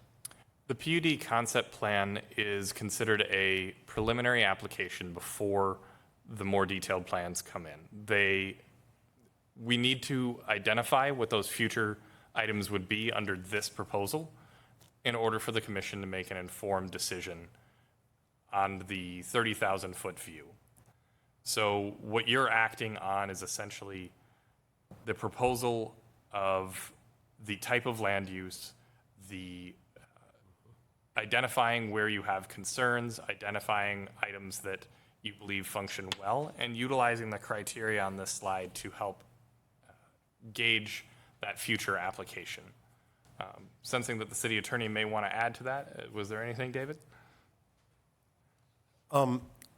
The PUD concept plan is considered a preliminary application before the more detailed plans come in. We need to identify what those future items would be under this proposal in order for the commission to make an informed decision on the 30,000-foot view. So what you're acting on is essentially the proposal of the type of land use, the identifying where you have concerns, identifying items that you believe function well, and utilizing the criteria on this slide to help gauge that future application. Sensing that the city attorney may want to add to that, was there anything, David?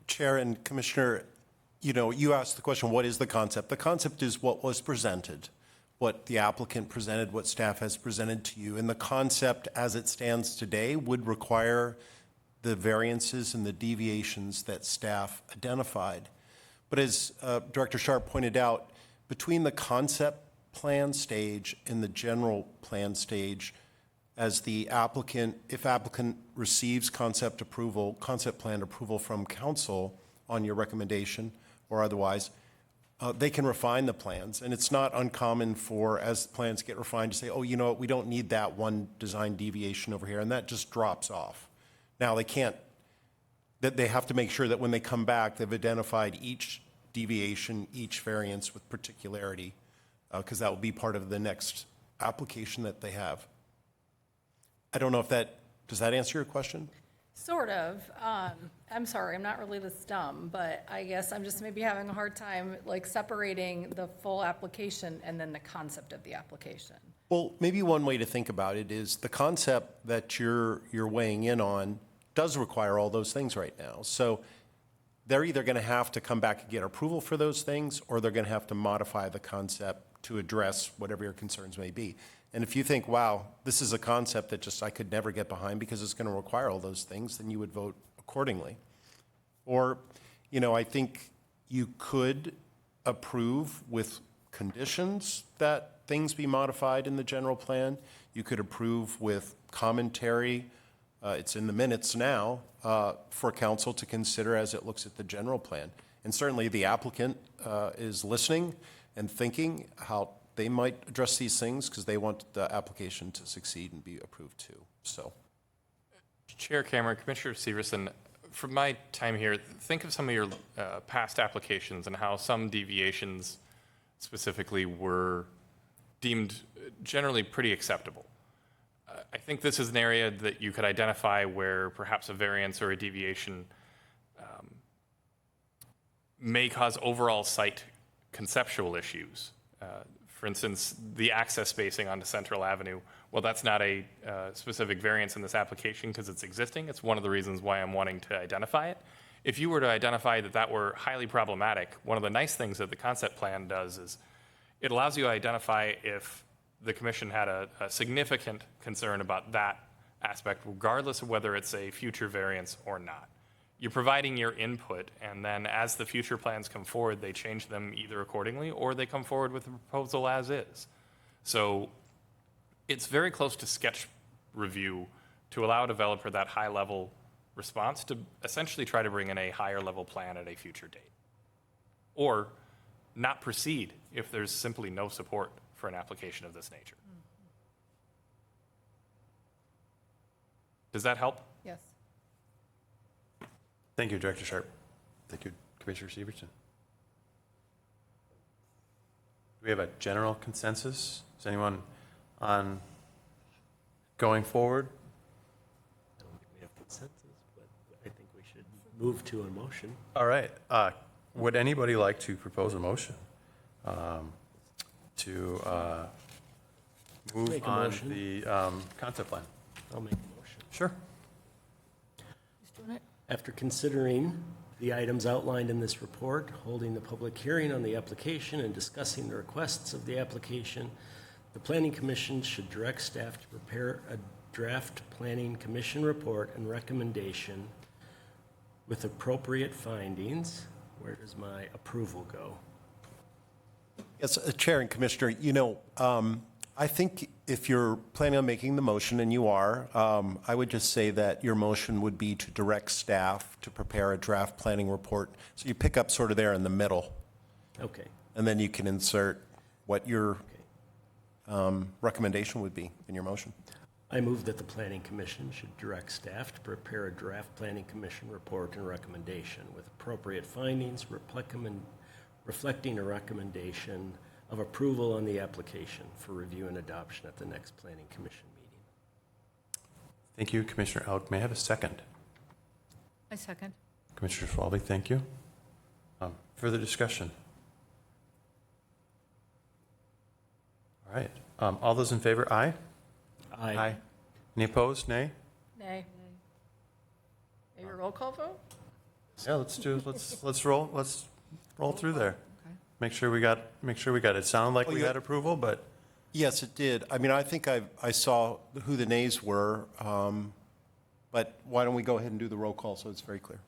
Chair and Commissioner, you asked the question, what is the concept? The concept is what was presented, what the applicant presented, what staff has presented to you. And the concept as it stands today would require the variances and the deviations that staff identified. But as Director Sharp pointed out, between the concept plan stage and the general plan stage, as the applicant, if applicant receives concept plan approval from council on your recommendation or otherwise, they can refine the plans. And it's not uncommon for, as plans get refined, to say, oh, you know what, we don't need that one design deviation over here, and that just drops off. Now, they have to make sure that when they come back, they've identified each deviation, each variance with particularity, because that will be part of the next application that they have. I don't know if does that answer your question?
Sort of. I'm sorry, I'm not really this dumb, but I guess I'm just maybe having a hard time like separating the full application and then the concept of the application.
Well, maybe one way to think about it is the concept that you're weighing in on does require all those things right now. So they're either going to have to come back and get approval for those things, or they're going to have to modify the concept to address whatever your concerns may be. And if you think, wow, this is a concept that just I could never get behind because it's going to require all those things, then you would vote accordingly. Or, I think you could approve with conditions that things be modified in the general plan. You could approve with commentary, it's in the minutes now, for council to consider as it looks at the general plan. And certainly the applicant is listening and thinking how they might address these things because they want the application to succeed and be approved too. So,
Chair Cameron, Commissioner Severson, from my time here, think of some of your past applications and how some deviations specifically were deemed generally pretty acceptable. I think this is an area that you could identify where perhaps a variance or a deviation may cause overall site conceptual issues. For instance, the access spacing onto Central Avenue, well, that's not a specific variance in this application because it's existing. It's one of the reasons why I'm wanting to identify it. If you were to identify that were highly problematic, one of the nice things that the concept plan does is it allows you to identify if the commission had a significant concern about that aspect, regardless of whether it's a future variance or not. You're providing your input, and then as the future plans come forward, they change them either accordingly or they come forward with the proposal as is. So it's very close to sketch review to allow a developer that high-level response to essentially try to bring in a higher-level plan at a future date. Or not proceed if there's simply no support for an application of this nature. Does that help?
Yes.
Thank you, Director Sharp. Thank you, Commissioner Severson. Do we have a general consensus? Is anyone on going forward?
I don't think we have consensus, but I think we should move to a motion.
All right. Would anybody like to propose a motion to move
Make a
on
motion.
the concept plan?
I'll make a motion.
Sure.
After considering the items outlined in this report, holding the public hearing on the application and discussing the requests of the application, the Planning Commission should direct staff to prepare a draft Planning Commission report and recommendation with appropriate findings. Where does my approval go?
Yes, Chair and Commissioner, I think if you're planning on making the motion, and you are, I would just say that your motion would be to direct staff to prepare a draft planning report. So you pick up sort of there in the middle,
Okay.
and then you can insert what your recommendation would be in your motion.
I move that the Planning Commission should direct staff to prepare a draft Planning Commission report and recommendation with appropriate findings reflecting a recommendation of approval on the application for review and adoption at the next Planning Commission meeting.
Thank you, Commissioner Elk. May I have a second?
I second.
Commissioner Schwalbe, thank you. Further discussion? All right. All those in favor, aye?
Aye.
Any opposed, nay?
Nay. Maybe a roll call vote?
Yeah, let's roll through there. Make sure we got it. It sounded like we had approval, but
Yes, it did. I mean, I think I saw who the nays were, but why don't we go ahead and do the roll call so it's very clear?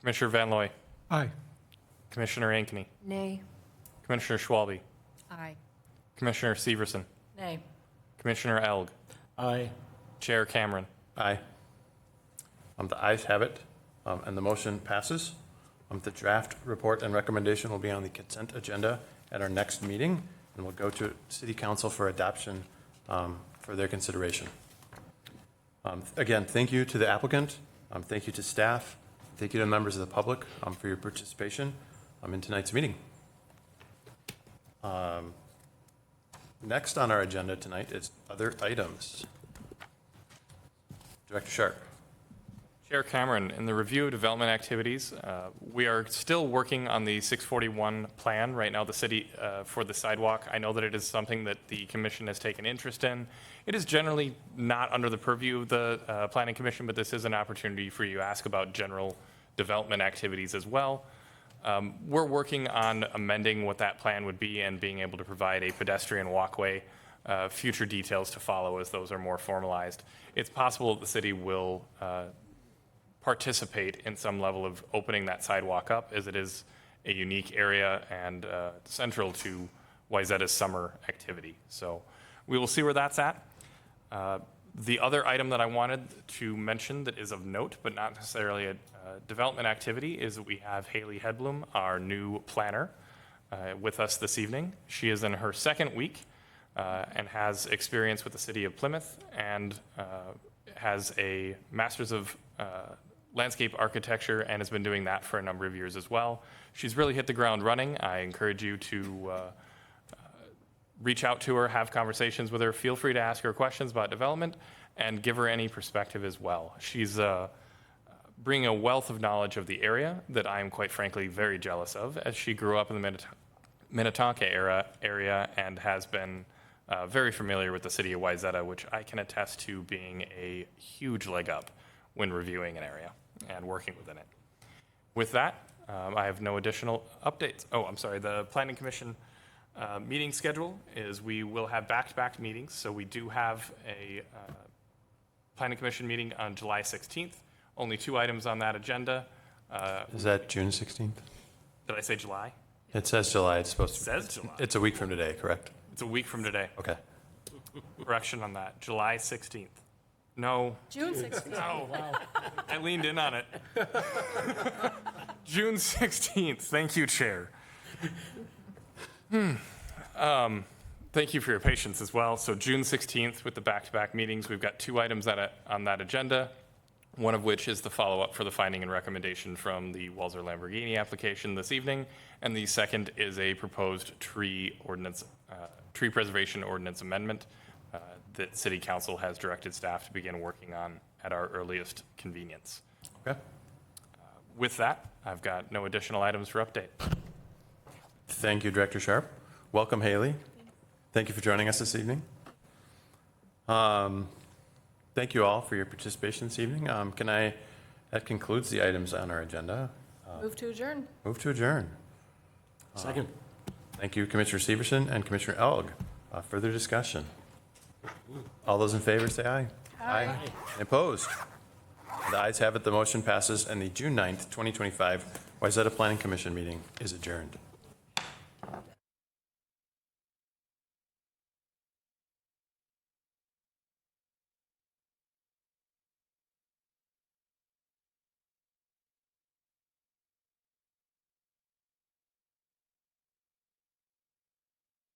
Commissioner Van Looy,
Aye.
Commissioner Ankeny,
Nay.
Commissioner Schwalbe,
Aye.
Commissioner Severson,
Nay.
Commissioner Elg,
Aye.
Chair Cameron.
aye. The ayes have it, and the motion passes. The draft report and recommendation will be on the consent agenda at our next meeting, and will go to City Council for adoption for their consideration. Again, thank you to the applicant, thank you to staff, thank you to members of the public for your participation in tonight's meeting. Next on our agenda tonight is other items. Director Sharp.
Chair Cameron, in the review of development activities, we are still working on the 641 plan. Right now, the city, for the sidewalk, I know that it is something that the commission has taken interest in. It is generally not under the purview of the planning commission, but this is an opportunity for you to ask about general development activities as well. We're working on amending what that plan would be and being able to provide a pedestrian walkway. Future details to follow as those are more formalized. It's possible that the city will participate in some level of opening that sidewalk up, as it is a unique area and central to Wayzata's summer activity. So we will see where that's at. The other item that I wanted to mention that is of note, but not necessarily a development activity, is that we have Haley Hedblum, our new planner, with us this evening. She is in her second week and has experience with the city of Plymouth and has a master's of landscape architecture and has been doing that for a number of years as well. She's really hit the ground running. I encourage you to reach out to her, have conversations with her. Feel free to ask her questions about development and give her any perspective as well. She's bringing a wealth of knowledge of the area that I am quite frankly very jealous of, as she grew up in the Minnetonka area and has been very familiar with the city of Wayzata, which I can attest to being a huge leg up when reviewing an area and working within it. With that, I have no additional updates. Oh, I'm sorry, the Planning Commission meeting schedule is we will have back-to-back meetings. So we do have a Planning Commission meeting on July 16th. Only 2 items on that agenda.
Is that June 16th?
Did I say July?
It says July. It's supposed to.
It says July.
It's a week from today, correct?
It's a week from today.
Okay.
Correction on that. July 16th. No.
June 16th.
No. I leaned in on it. June 16th. Thank you, Chair. Thank you for your patience as well. So June 16th with the back-to-back meetings, we've got 2 items on that agenda, one of which is the follow-up for the finding and recommendation from the Walzer Lamborghini application this evening, and the second is a proposed tree preservation ordinance amendment that City Council has directed staff to begin working on at our earliest convenience.
Okay.
With that, I've got no additional items for update.
Thank you, Director Sharp. Welcome, Haley. Thank you for joining us this evening. Thank you all for your participation this evening. That concludes the items on our agenda.
Move to adjourn.
Move to adjourn.
Second.
Thank you, Commissioner Severson and Commissioner Elg. Further discussion? All those in favor say aye. Aye. Any opposed? The ayes have it. The motion passes, and the June 9th, 2025 Wayzata Planning Commission meeting is adjourned.